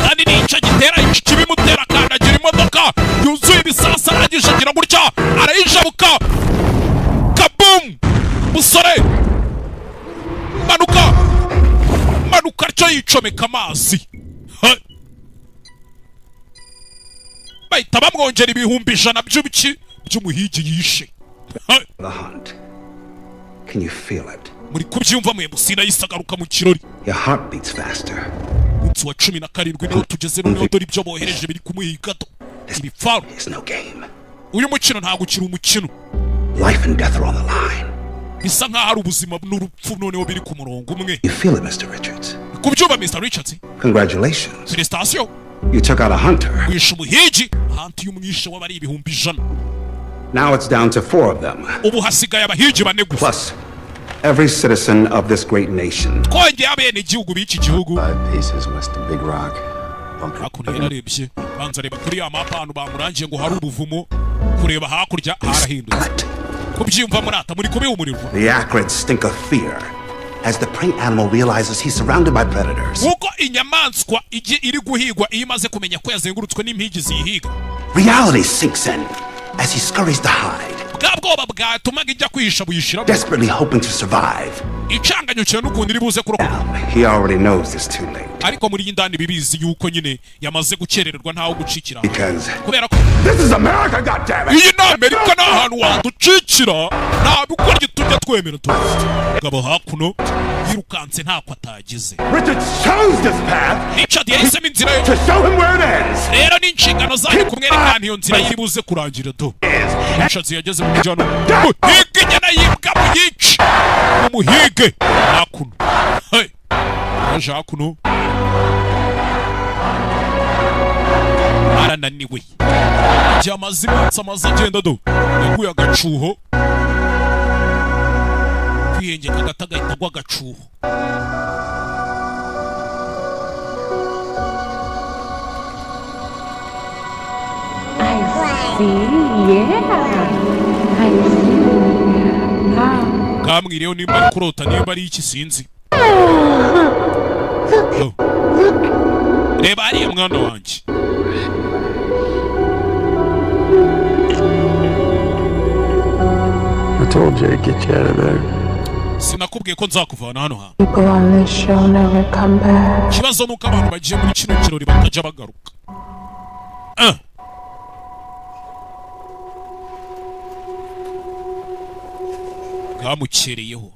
kandi nica gitera iki kibimutera akandagira imodoka yuzuye ibisasa arangije agira gutya arayijabuka kabum musore manuka cyo yicomeka amazi bahita bamwongera ibihumbi 100 by'umuhigi yishe. The hunt. Can you feel it? Muri kubyumva mwe musina yisagaruka mu kirori. Your heart beats faster. Utsi wa 17 niho tugeze mu dori byo bohereje biri kumuhigato. Ibifaru. It's no game. Uyu mukino ntago ukiri umukino. Life and death are on the line. Bisa nkaho ari ubuzima n'urupfu noneho biri ku murongo umwe. You feel it, Mr. Richards? Kubyumva Mr. Richards? Congratulations. Félicitations. You took out a hunter. Wishe umuhigi, hantu y'umwishe w'abari ibihumbi 100. Now it's down to 4 of them. Ubu hasigaye abahigi bane gusa. Plus every citizen of this great nation. Twongeye abene igihugu b'iki gihugu. 5 pieces west of Big Rock. Hakuno yararebye, banza reba kuri ya mapanu bamurangiye ngo hari ubuvumo, kureba hakurya harahindutse. Kubyumva murata muri kubi umurirwa. The acrid stink of fear as the prey animal realizes he's surrounded by predators. Uko inyamaswa iri guhigwa imaze kumenya ko yazengurutswe n'impigi zihiga. Reality sinks in as he scurries to hide. Bwabwoba bwatumaga ijya kwihisha buyishiramo. Desperately hoping to survive. Icanganyukiye n'ukundi ribuze kurokoka. He already knows it's too late. Ariko muri indani bibizi yuko nyine yamaze gukerererwa ntaho gucikira. Kubera ko this is America, goddammit. Iyi ni Amerika n'ahantu waducikira. Ntabwo tujya twemera tu. Gabo hakuno yirukanse ntako atagize. Richard chose this path. Richard yahisemo inzira yo to show him where it ends. Rero ni inshingano zanyu kumwerekana iyo nzira iribuze kurangira tu. Richard yageze mu mujyano. Muhige nyana yibwa muyici. Umuhige hakuno. Hey. Aje hakuno. Arananiwe. Cyamaze iminsi amaze agenda do. Yaguye agacuho. Kwiyengeka gatagahita gwa agacuho. Kamwiriyeho nimba ari kurota nimba ari iki sinzi. Reba ariya mwana wanjye. I told you to get you out of there. Sinakubwiye ko nzakuvana hano ha. People on this show never come back. Kibazo nuko abantu bagiye muri kino kirori batajya bagaruka. Gamukereyeho.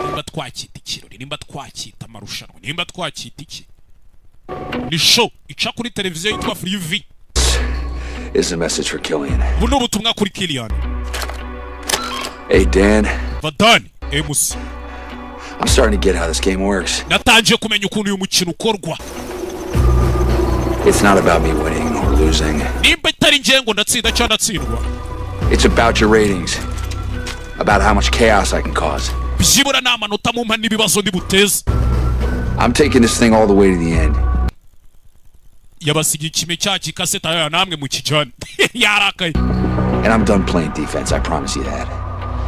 Nimba twakita ikirori, nimba twakita amarushanwa, nimba twakita iki? Ni show ica kuri televiziyo yitwa Free V. Is a message for Killian. Buno butumwa kuri Killian. Hey Dan. Vadan, MC. I'm starting to get how this game works. Natangiye kumenya ukuntu uyu mukino ukorwa. It's not about me winning or losing. Nimba itari ngiye ngo ndatsinda cyangwa ndatsindwa. It's about your ratings. About how much chaos I can cause. Bijibura n'amanota mu mpa n'ibibazo ndibuteza. I'm taking this thing all the way to the end. Yabasigiye ikime cyaki kaseta ya namwe mu kijana. Yarakaye. And I'm done playing defense, I promise you that.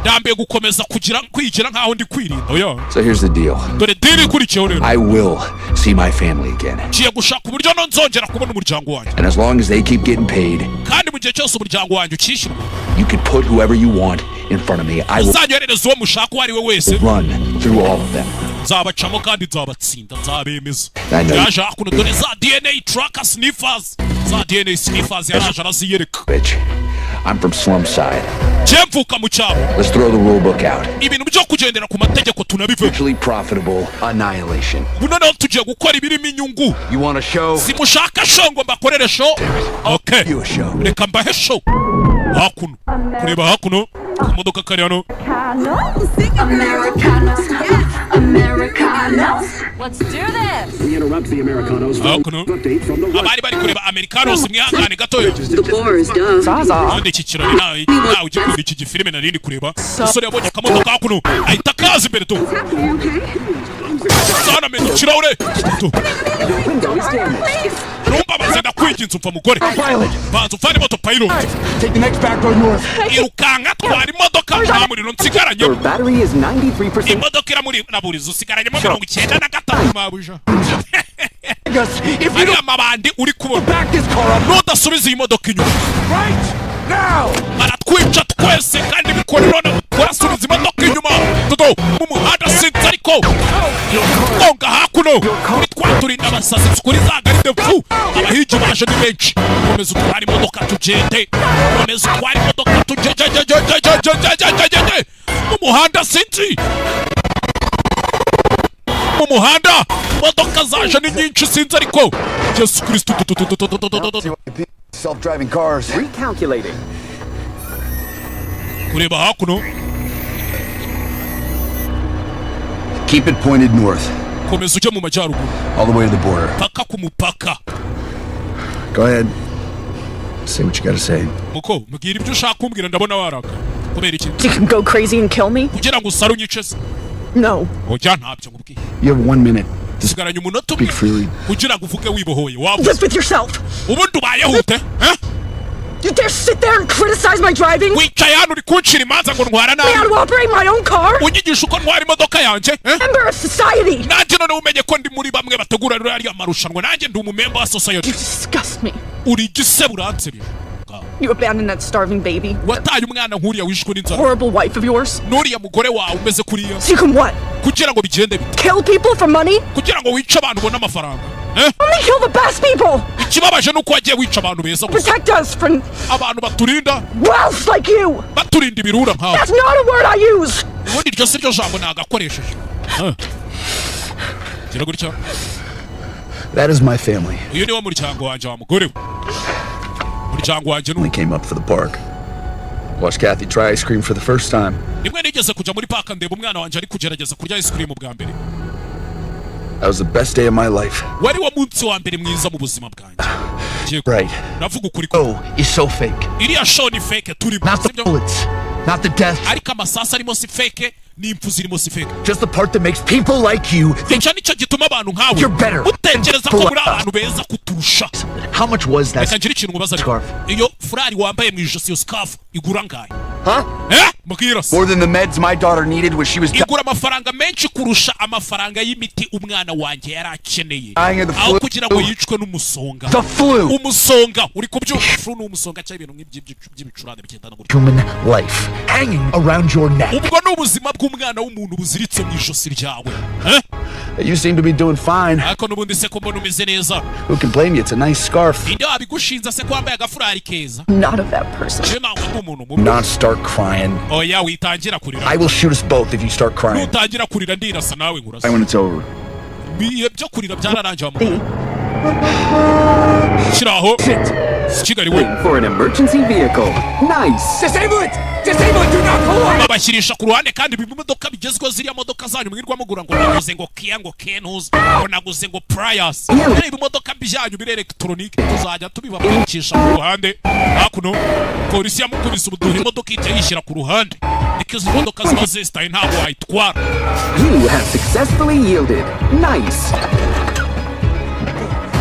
Dambe gukomeza kwigira nkaho ndi kwirinda oya. So here's the deal. Dore deal ikurikiyeho rero. I will see my family again. Ngiye gushaka uburyo nzongera kubona umuryango wanjye. And as long as they keep getting paid. Kandi mu gihe cyose umuryango wanjye ukishyurwa. You could put whoever you want in front of me. I will uzanyohereza uwo mushaka uwo ari we wese. Run through all of them. Nzabacamo kandi nzabatsinda nzabemeza. Yaje hakuno dore za DNA tracker sniffers. Za DNA sniffers yaraje araziyereka. I'm from slum side. Chemfuka mu cyabo. Let's throw the rule book out. Ibintu byo kugendera ku mategeko tunabive. Virtually profitable annihilation. Bunono tugiye gukora ibirimo inyungu. You want a show? Simushaka show ngo mbakorere show. Okay. Reka mbahe show. hakuno kureba hakuno imodoka kari hano hakuno abari bari kureba Americanos mwihangane gatoya none iki kirori nawe ugikunda iki gifilime narindi kureba usore yabonye akamodoka hakuno ahita kaza imbere tu sana meno kirahure rumba bazenda kwinginza upfa mugore banza ufane moto pilot irukanga twari imodoka nta muriro nsigaranye imodoka iramuri naburiza usigaranyemo 95 mabuja ari amabandi uri kubona nudasubiza iyi modoka inyuma baratwica twese kandi bikorera turasubiza imodoka inyuma dodo mu muhanda sinzi ariko konga hakuno kuri twaturinda abasazi kuri za garide fu abahigi baje ni benshi komeza utwara imodoka tugende komeza utwara imodoka tugende mu muhanda sinzi mu muhanda imodoka zaje ni nyinshi sinzi ariko Yesu Kristo self-driving cars. Recalculating. Kureba hakuno. Keep it pointed north. Komeza uje mu majyaruguru. All the way to the border. Paka ku mupaka. Go ahead. Say what you gotta say. Muko, mbwira ibyo ushaka kumbwira ndabona waraka. Kubera iki? You can go crazy and kill me? Kugira ngo usare unyice. No. Oja ntabyo ngubwiye. You have 1 minute. Sigaranye umunota Speak freely. Kugira ngo uvuge wibohoye. Live with yourself. Ubundi ubayeho ute? You dare sit there and criticize my driving? Wicaye hano uri kuncira imanza ngo ntwara nabi. How to operate my own car? Unyigisha uko ntwara imodoka yanjye? Member of society. Nanjye none umenye ko ndi muri bamwe bategura ruriya marushanwa. Nanjye ndi umumember wa society. You disgust me. Uri igiseburansebye. You abandoned that starving baby. Wataye umwana nkuriya wishwe n'inzara. Horrible wife of yours. Nuriya mugore wawe umeze kuriya. So you can what? Kugira ngo bigende bite? Kill people for money? Kugira ngo wice abantu ubone amafaranga. Only kill the best people. Ikibabaje nuko wagiye wica abantu beza gusa. Protect us from abantu baturinda. Wealth like you. Baturinda ibirura nkawe. That's not a word I use. Ubundi iryo si ryo jambo nagakoresheje. Gira gutya. That is my family. Uyu ni wo muryango wanje wa mugore we. Muryango wanje we came up for the park. Watched Kathy try ice cream for the first time. Nimwe nigeze kuja muri park ndeba umwana wanje ari kugerageza kurya ice cream bwa mbere. That was the best day of my life. Wari wa munsi wa mbere mwiza mu buzima bwanjye. Right. Navuga ukuri ko. Oh, is so fake. Iriya show ni fake turi. Not the bullets. Not the death. Ariko amasasa arimo si fake. N'impfu zirimo si fake. Just the part that makes people like you think nicyo gituma abantu nkawe you're better. Utekereza ko muri abantu beza kuturusha. How much was that scarf? Iyo furari wambaye mu ijosi yo scarf igura ngahe? Huh? Mbwira. More than the meds my daughter needed when she was igura amafaranga menshi kurusha amafaranga y'imiti umwana wanjye yari akeneye. Aho kugira ngo yicwe n'umusonga. The flu. Umusonga uri kubyuka flu n'umusonga cyangwa ibintu by'ibicurane bigendana gutyo. Human life hanging around your neck. Ubwo n'ubuzima bw'umwana w'umuntu buziritse mu ijosi ryawe. You seem to be doing fine. Ako nubundi se ko mbona umeze neza. Who can blame you? It's a nice scarf. Ndio abigushinza se kwambaye agafurari keza. Not of that person. Not start crying. Oh yeah, witangira kurira. I will shoot us both if you start crying. Utangira kurira ndirasa nawe ngurasa. When it's over. Biye byo kurira byararangiye mu. Shiraho. Kigali we. For an emergency vehicle. Nice. Disable it. Disable it. Do not pull on. Babashyirisha ku ruhande kandi bimodoka bigezweho ziriya modoka zanyu mwirwa mugura ngo naguze ngo Kia ngo Kenus ngo naguze ngo Prius. Ibimodoka byanyu bire electronic tuzajya tubibabikisha ku ruhande. Hakuno polisi yamukubise ubuduhe imodoka ite yishyira ku ruhande. Ikizo imodoka ziba zestaye ntabwo wayitwara. You have successfully yielded. Nice.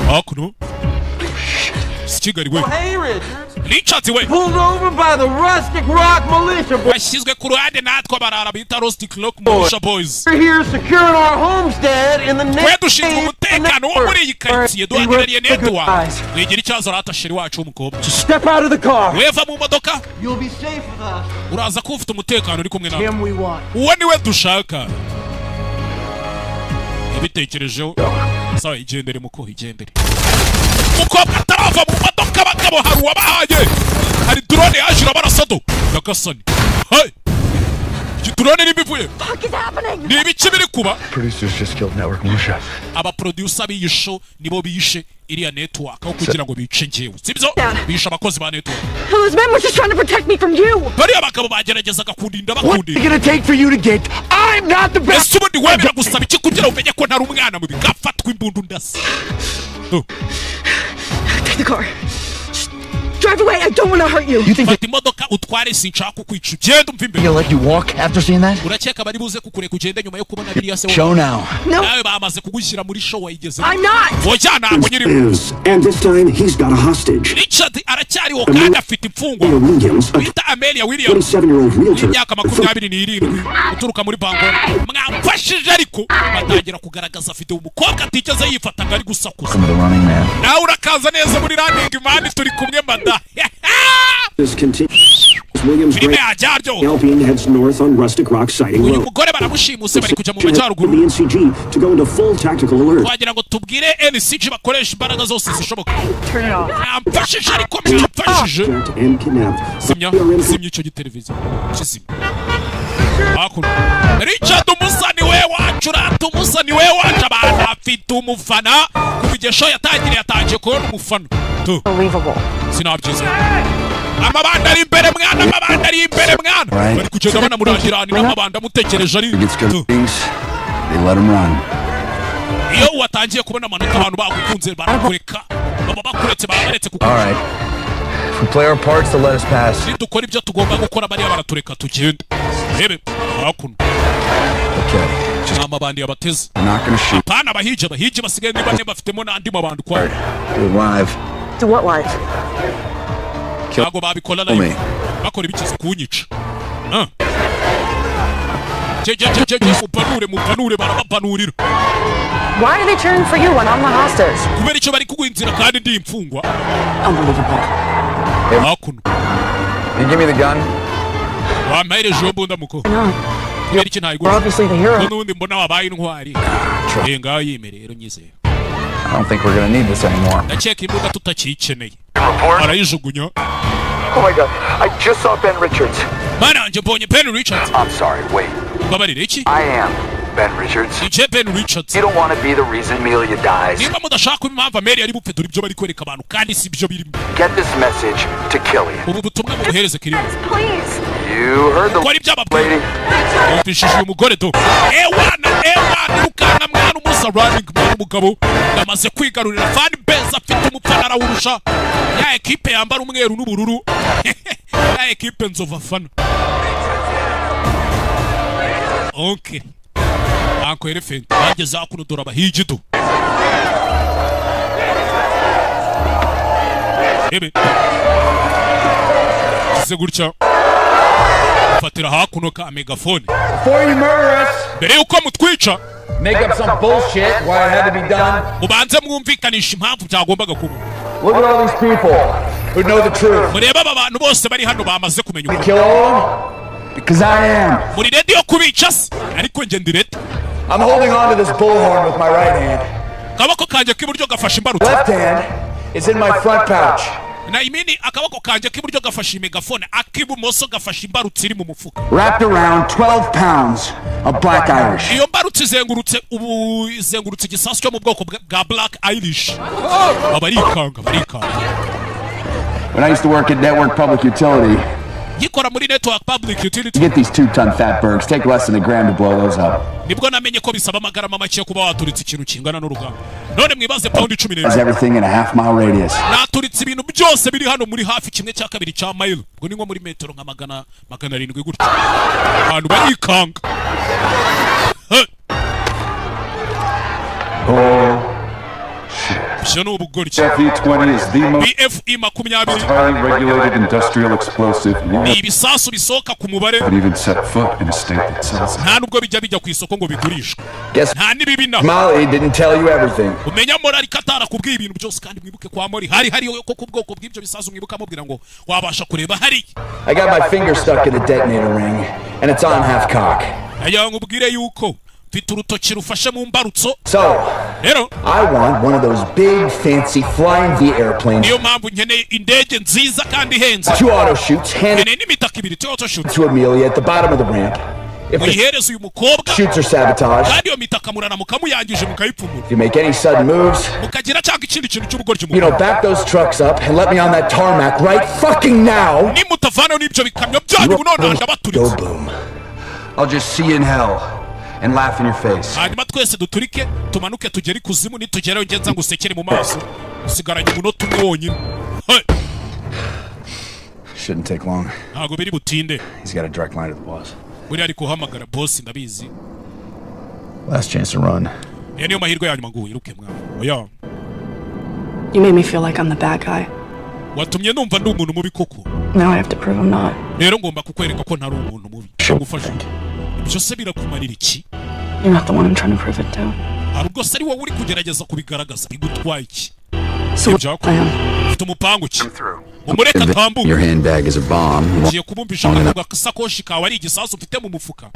Hakuno Kigali we. Hey Richard. Richard we. Pulled over by the Rustic Rock Militia Boys. Bashyizwe ku ruhande natwe barara bita Rustic Rock Militia Boys. We're here securing our homestead in the name. Dushinzwe umutekano wo muri iyi karitsiye duhagarariye network. Wigira icyazo rata sheri wacu w'umukobwa. Step out of the car. Weva mu modoka. You'll be safe with us. Uraza ko ufite umutekano uri kumwe nawe. Him we want. Uwo niwe dushaka. Ibitekerejeho. Sawa igendere muko igendere. Umukobwa atarava mu modoka abagabo hari uwabahaye. Hari drone yaje barasado. Gagasani. Hey. turone nibivuye Fuck is happening? ni ibiki biri kuba Producers just killed network militia. aba producer b'iyi show nibo bishe iriya network aho kugira ngo bice njyewe sibyo bishe abakozi ba network. Those men were just trying to protect me from you. bariya bagabo bageragezaga kundinda bakundinda. What's it gonna take for you to get? I'm not the best. ese ubundi wemera gusaba iki kugira umenye ko ntari umwana mubi gafatwa imbundu ndasi. Take the car. Drive away. I don't want to hurt you. You think imodoka utware sinshaka kukwica ugenda umva imbere. You'll let you walk after seeing that? urakeka bari buze kukureka ugende nyuma yo kubona biriya se Show now. nawe bamaze kugushyira muri show wayigeze. I'm not. oya ntabwo nyiri. And this time he's got a hostage. Richard aracyariho kandi afite imfungwa. wita Amelia Williams 27-year-old realtor. imyaka 27 uturuka muri Bangor. mwamfashije ariko batangira kugaragaza afite umukobwa atigeze yifataga ari gusakuza. nawe urakaza neza muri running man turi kumwe mada. This continues. Williams helping heads north on Rustic Rock sighting road. umugore baramushimuse bari kujya mu majyaruguru. The NCG to go into full tactical alert. wagira ngo tubwire NCG bakoresha imbaraga zose zishoboka. Turn it off. mwamfashije ariko mwamfashije. And kidnapped. simya icyo giteleviziyo kizimya. hakuno Richard umusani we wacu rata umusani we wacu abantu afite umufana kuva igihe show yatangiye kubona umufana. Unbelievable. sinabyize amabanda ari imbere mwana amabanda ari imbere mwana bari kugenda banamurangirana n'amabanda amutekereje ari. iyo watangiye kubona amanota abantu bagukunze barakureka baba bakuretse babaretse kuko. If we play our parts, they'll let us pass. dukora ibyo tugomba gukora bariya baratureka tugende. rebe hakuno amabandi yabateze. apana abahigi basigaye niba ne bafitemo n'andi mabandi kwa. To what life? ntabwo babikora live bakora ibikiza kunyica. mupanure barabapanurira. Why are they cheering for you when I'm the hostage? kubera icyo bari kuguhinzira kandi ndi imfungwa. Unbelievable. hakuno You give me the gun? wampahereje iyo mbunda muko. kubera iki ntayigura. We're obviously the hero. n'ubundi mbona wabaye intwari. ngaho yimere rero nyizeye. I don't think we're gonna need this anymore. ndakeka imbunda tutakiyikeneye. arayijugunya. Oh my God! I just saw Ben Richards. Mananje mbonye Ben Richards. I'm sorry. Wait. babarire iki? I am Ben Richards. Ben Richards. You don't want to be the reason Amelia dies. niba mudashaka impamvu Amelia ari bupfe dore ibyo bari kwereka abantu kandi si byo birimo. Get this message to Killian. ubu butumwa mubuhereze Killian. Please. You heard the lady. Yumvishije umugore do. ewana rukana mwana umusa running mwana umugabo yamaze kwigarurira fan base afite umupfana arawurusha. ya ekipe yambara umweru n'ubururu. ya ekipe nzova fana. okay Uncle Elephant bageze hakuno dore abahigi do. ebe kize gutya fatira hakuno ka megafone. Before you murder us, mbere yuko mutwica make up some bullshit why it had to be done. mubanze mwumvikanisha impamvu byagombaga kuba. Look at all these people who know the truth. mureba aba bantu bose bari hano bamaze kumenya ukuri. Kill all of them? Because I am. muri ready yo kubica se ariko nge ndi ready. I'm holding on to this bullhorn with my right hand. kabako kanje k'iburyo gafashe imbarutso. Left hand is in my front pouch. na imini akabako kanje k'iburyo gafashe megafone ak'ibumoso gafashe imbarutso iri mu mufuka. Wrapped around 12 pounds of Black Irish. iyo mbarutso izengurutse igisasu cyo mu bwoko bwa Black Irish. barikanga. When I used to work at Network Public Utility, yikora muri Network Public Utility. To get these 2-ton fatbergs, take less than a gram to blow those up. nibwo namenye ko bisaba amagarama make kuba waturitse ikintu kingana n'urugamba. none mwibaze pound 10. That's everything in a half-mile radius. naturitse ibintu byose biri hano muri hafi kimwe cya kabiri cya mile. ubwo ni nko muri metero nka 700 gutyo. abantu barikanga. BFE-20 is the most highly regulated industrial explosive. ni ibisasu bisohoka ku mubare. But even set foot in a state that sells it. nta nubwo bijya ku isoko ngo bigurishwe. nta nibibi na. Molly didn't tell you everything. umenya Mori katara kubwiye ibintu byose kandi mwibuke kwa Mori hari ko ku bwoko bw'ibyo bisasu mwibuka amubwira ngo wabasha kureba hari. I got my finger stuck in the detonator ring and it's on half cock. aya ngubwire yuko mfite urutoki rufashe mu mbarutso. So rero I want one of those big fancy flying V airplanes. niyo mpamvu nkeneye indege nziza kandi ihenze. 2 auto shoots handed n'imitaka ibiri 2 auto shoots to Amelia at the bottom of the ramp. muyihereze uyu mukobwa shoots are sabotaged. kandi iyo mitakamurana mukamuyangije mukayipfumura. If you make any sudden moves, mukagira cyangwa ikindi kintu cy'ubugoryi you know, back those trucks up and let me on that tarmac right fucking now. Nimutavana n'ibyo bikamyo byanyu bunona ndabaturitse. Go boom. I'll just see you in hell and laugh in your face. Hanyuma twese duturike tumanuke tugere ikuzimu nitugerayo ngenza ngo usekere mu maso usigaranye umunota umwe wonyine. Shouldn't take long. Ntago biri butinde. He's got a direct line to the boss. Buri ari kuhamagara boss ndabizi. Last chance to run. Niyo mahirwe yanyu ngo wiruke mwana. Oya. You made me feel like I'm the bad guy. Watumye numva ndi umuntu mubi koko. Now I have to prove I'm not. Rero ngomba kukwereka ko ntari umuntu mubi. Ngufasha. Ibyo se birakumarira iki? You're not the one I'm trying to prove it to. Arubwo sari wowe uri kugerageza kubigaragaza bigutwaye iki? So what I am. Tumupangu ki? Umureka tambuka. Your handbag is a bomb. Ugiye kubumbisha akavuga kasakoshi kawe ari igisasu ufite mu mufuka.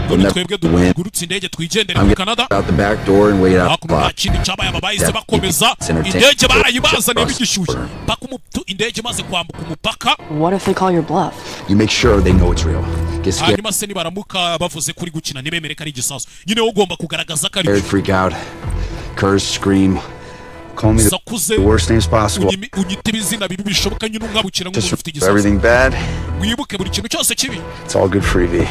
Twebwe dugurutse indege twigendere mu Canada. Out the back door and wait out. Akindi cyabaye ababayise bakomeza indege barayibazaniye bigishyushye. Paka indege maze kwambuka umupaka. What if they call your bluff? You make sure they know it's real. Hanyuma se nibaramuka bavuze kuri gukina ntibemere ko ari igisasu. Nyine ugomba kugaragaza ko ari. Freak out. Curse, scream. Call me the worst names possible. Just everything bad. It's all good for EV.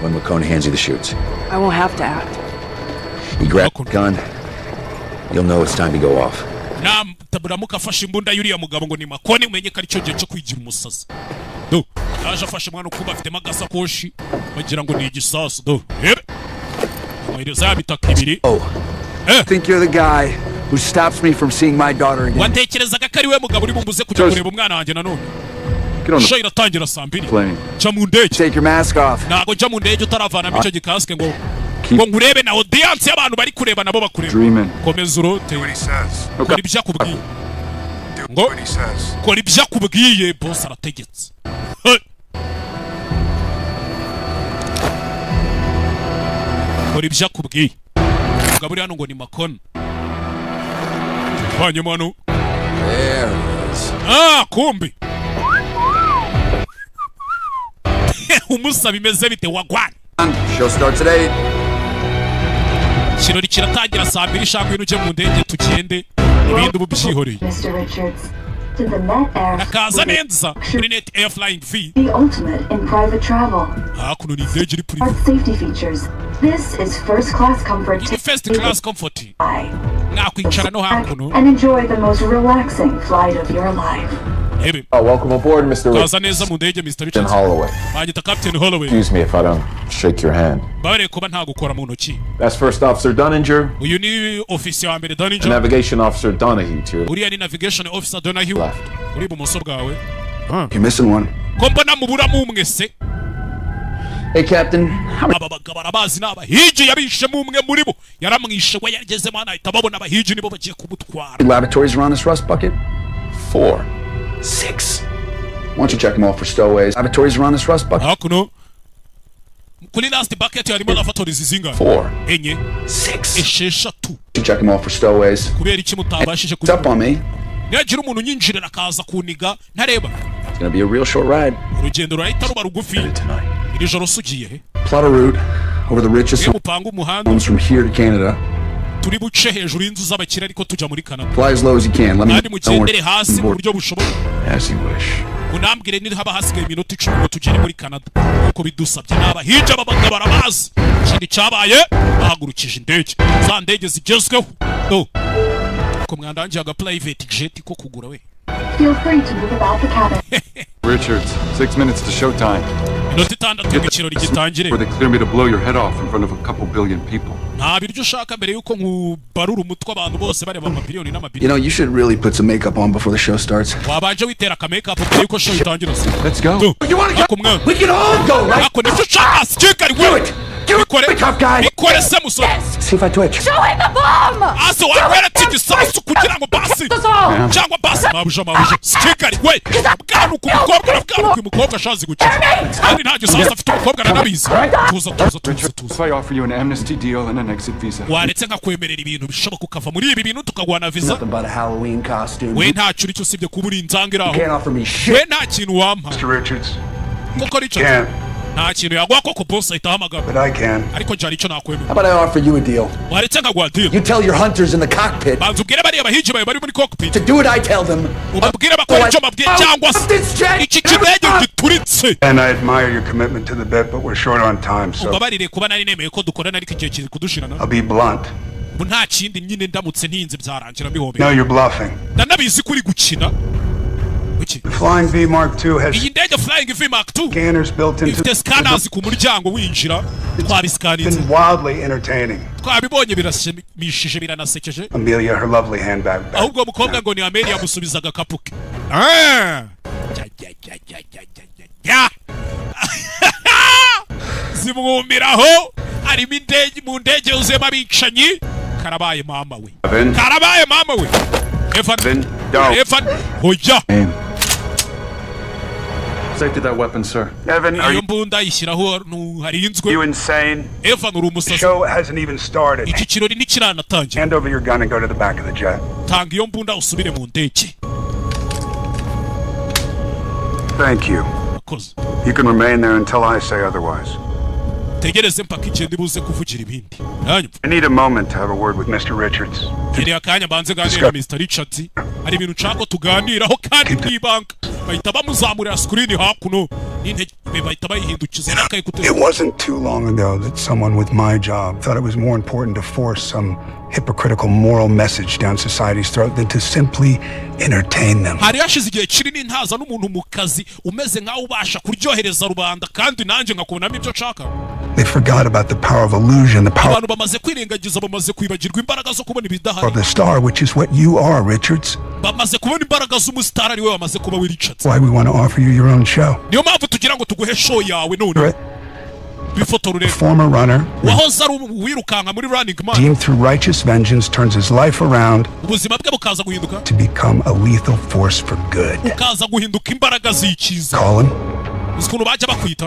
When McCone hands you the shoots, I won't have to act. You grab the gun, you'll know it's time to go off. Taburamuka afashe imbunda yuriya mugabo ngo ni Makoni umenye ko ari cyo gihe cyo kwigira umusazi. Do yaje afashe mwana ukuba afite magasakoshi bagira ngo ni igisasu do. Oh, I think you're the guy who stops me from seeing my daughter again. Watekerezaga ko ari we mugabo uri bumbuze kujya kureba umwana wanjye nanone. Show iratangira saa 2. Jya mu ndege. Take your mask off. Ntago jya mu ndege utaravana icyo gikaske ngo nkurebe na audience y'abantu bari kureba nabo bakureba. Komeza urote. Kora ibyo akubwiye. Ngo kora ibyo akubwiye boss arategetse. Kora ibyo akubwiye. Mugabo uri hano ngo ni Makoni. Hanyuma hano. Kumbi. Umusa bimeze bite wagwana. Show starts at 8. Kirori kiratangira saa 2 shaka uje mu ndege tugende ibindi ubu byihoreye. To the Net Air Nakaza neza kuri Net Air Flying V. The ultimate in private travel. Kuno ni ndege iri private. Safety features. This is first class comfort. First class comfort. Nakwicara no hakuno. And enjoy the most relaxing flight of your life. Welcome aboard, Mr. Kaza neza mu ndege Mr. Richards. Holloway. Banyita Captain Holloway. Excuse me if I don't shake your hand. Bare kuba nta gukora mu ntoki. That's First Officer Dunninger. Uyu ni officer wa mbere Dunninger. Navigation Officer Donahue too. Uriya ni Navigation Officer Donahue. Uri bumoso bwawe. You're missing one. Kompana mubura mu mwese. Hey Captain. Aba bagabo barabazi n'abahiji yabishe mu mwe muri bo. Yaramwishe we yageze mana ahita babona abahiji nibo bagiye kumutwara. Laboratories around this rust bucket? 4. 6. Why don't you check them all for stowaways? Laboratories around this rust bucket? Hakuno. Kuli last bucket harimo laboratories zinga. 4. Enye. 6. Esheshatu. You check them all for stowaways. Kubera iki mutabashije kuza. Up on me. Yagira umuntu nyinjire nakaza kuniga ntareba. It's going to be a real short ride. Urugendo rurahita ruba rugufi. Iri joro sugiye he? Plot a route over the richest homes from here to Canada. Turi buce hejuru y'inzu z'abakire ariko tuja muri Canada. Fly as low as you can. Let me mugendere hasi mu buryo bushoboka. As you wish. Unambwire ni haba hasigaye iminota 10 ngo tugere muri Canada. Uko bidusabye n'abahija babaga barabazi. Kindi cyabaye bahagurukije indege. Za ndege zigezweho. Do. Ko mwandanje aga private jet ko kugura we. Feel free to move about the cabin. Richards, 6 minutes to showtime. Inoti 6 y'ikirori gitangire. Where they clear me to blow your head off in front of a couple billion people. Nta biryo ushaka mbere yuko nkubarura umutwe abantu bose bareba amabiliyoni n'amabiliyoni. You know, you should really put some makeup on before the show starts. Wabanje witera ka makeup mbere yuko show itangira. Let's go. You want to go? We can all go, right? Ako nibyo ushaka sikari we. Ikore se musore. See if I twitch. Showing the bomb! Aso wabera tigisasu kugira ngo basi. cyangwa basi mabuja sikari we bwanu ku mukobwa na bwanu ku mukobwa ashazi gukira kandi nta gisaza afite umukobwa nanabizi tuza I offer you an amnesty deal and an exit visa. waretse nkakwemerera ibintu bishoboka ukava muri ibi bintu tukagwana visa we nta cyo icyo usibye kuba uri inzangiraho we nta kintu wampa kuko Richard nta kintu yaguha koko boss ahita ahamagara ariko cyari icyo nakwemera. How about I offer you a deal? waretse nkagwa deal. You tell your hunters in the cockpit banza ubwire bariya bahigi bawe bari muri cockpit to do what I tell them. ubabwire bakora icyo babwiye cyangwa iki kidege gituritse. And I admire your commitment to the bit, but we're short on time, so ubabarire kuba nari nemeye ko dukorana ariko igihe kiri kudushirana. I'll be blunt. nta kindi nyine ndamutse ntinze byarangira bihombe. No, you're bluffing. ndanabizi kuri gukina. The Flying V Mark II has iyi ndege Flying V Mark II scanners built into ifite scanners ku muryango winjira twabiskanitse. It's wildly entertaining. twabibonye birashimishije biranasekeje. Amelia, her lovely handbag back. ahubwo mukobwa ngo ni Amelia musubizaga kapuke. zimwumiraho arimo indege mu ndege uzema abicanyi. karabaye mama we karabaye mama we Evan hoya Safety that weapon, sir. Evan, are you insane? Evan, the show hasn't even started. Hand over your gun and go to the back of the jet. Thank you. You can remain there until I say otherwise. I need a moment to have a word with Mr. Richards. Mr. Richards. It wasn't too long ago that someone with my job thought it was more important to force some hypocritical moral message down society's throat than to simply entertain them. They forgot about the power of illusion, the power of the star, which is what you are, Richards. Why we want to offer you your own show. Former runner, deemed through righteous vengeance, turns his life around to become a lethal force for good. Call him the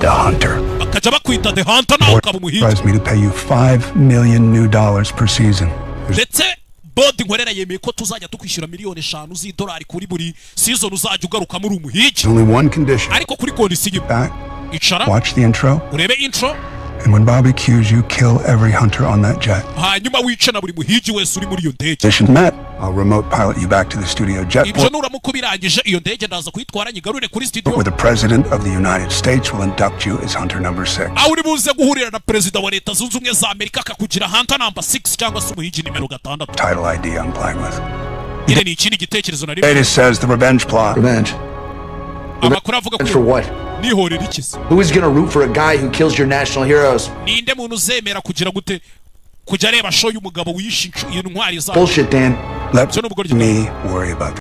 Hunter. Advised me to pay you $5 million new per season. bodi nkorera yemeye ko tuzajya tukwishyura miliyoni 5 z'idolari kuri buri season uzajya ugaruka muri umuhigi. Only one condition. Ariko kuri kondisiyo icara watch the intro. urebe intro. And when Bobby cues you, kill every hunter on that jet. hanyuma wice na buri muhigi wese uri muri iyo ndege. Mission met. I'll remote pilot you back to the studio jet. ibyo nuramuko birangije iyo ndege ndaza kuyitwara nyigarure kuri studio. Where the president of the United States will induct you as hunter number 6. aho uri buze guhurira na president wa leta zunze ubumwe za Amerika akakugira hunter number 6 cyangwa se umuhigi nimero 6. Title ID I'm playing with. ile ni ikindi gitekerezo na rimwe. It says the revenge plot. Revenge. amakuru avuga for what? nihorera ikisi. Who is gonna root for a guy who kills your national heroes? ninde muntu uzemera kugira gute kujya reba show y'umugabo wishe intwari za. Bullshit, Dan. Let me worry about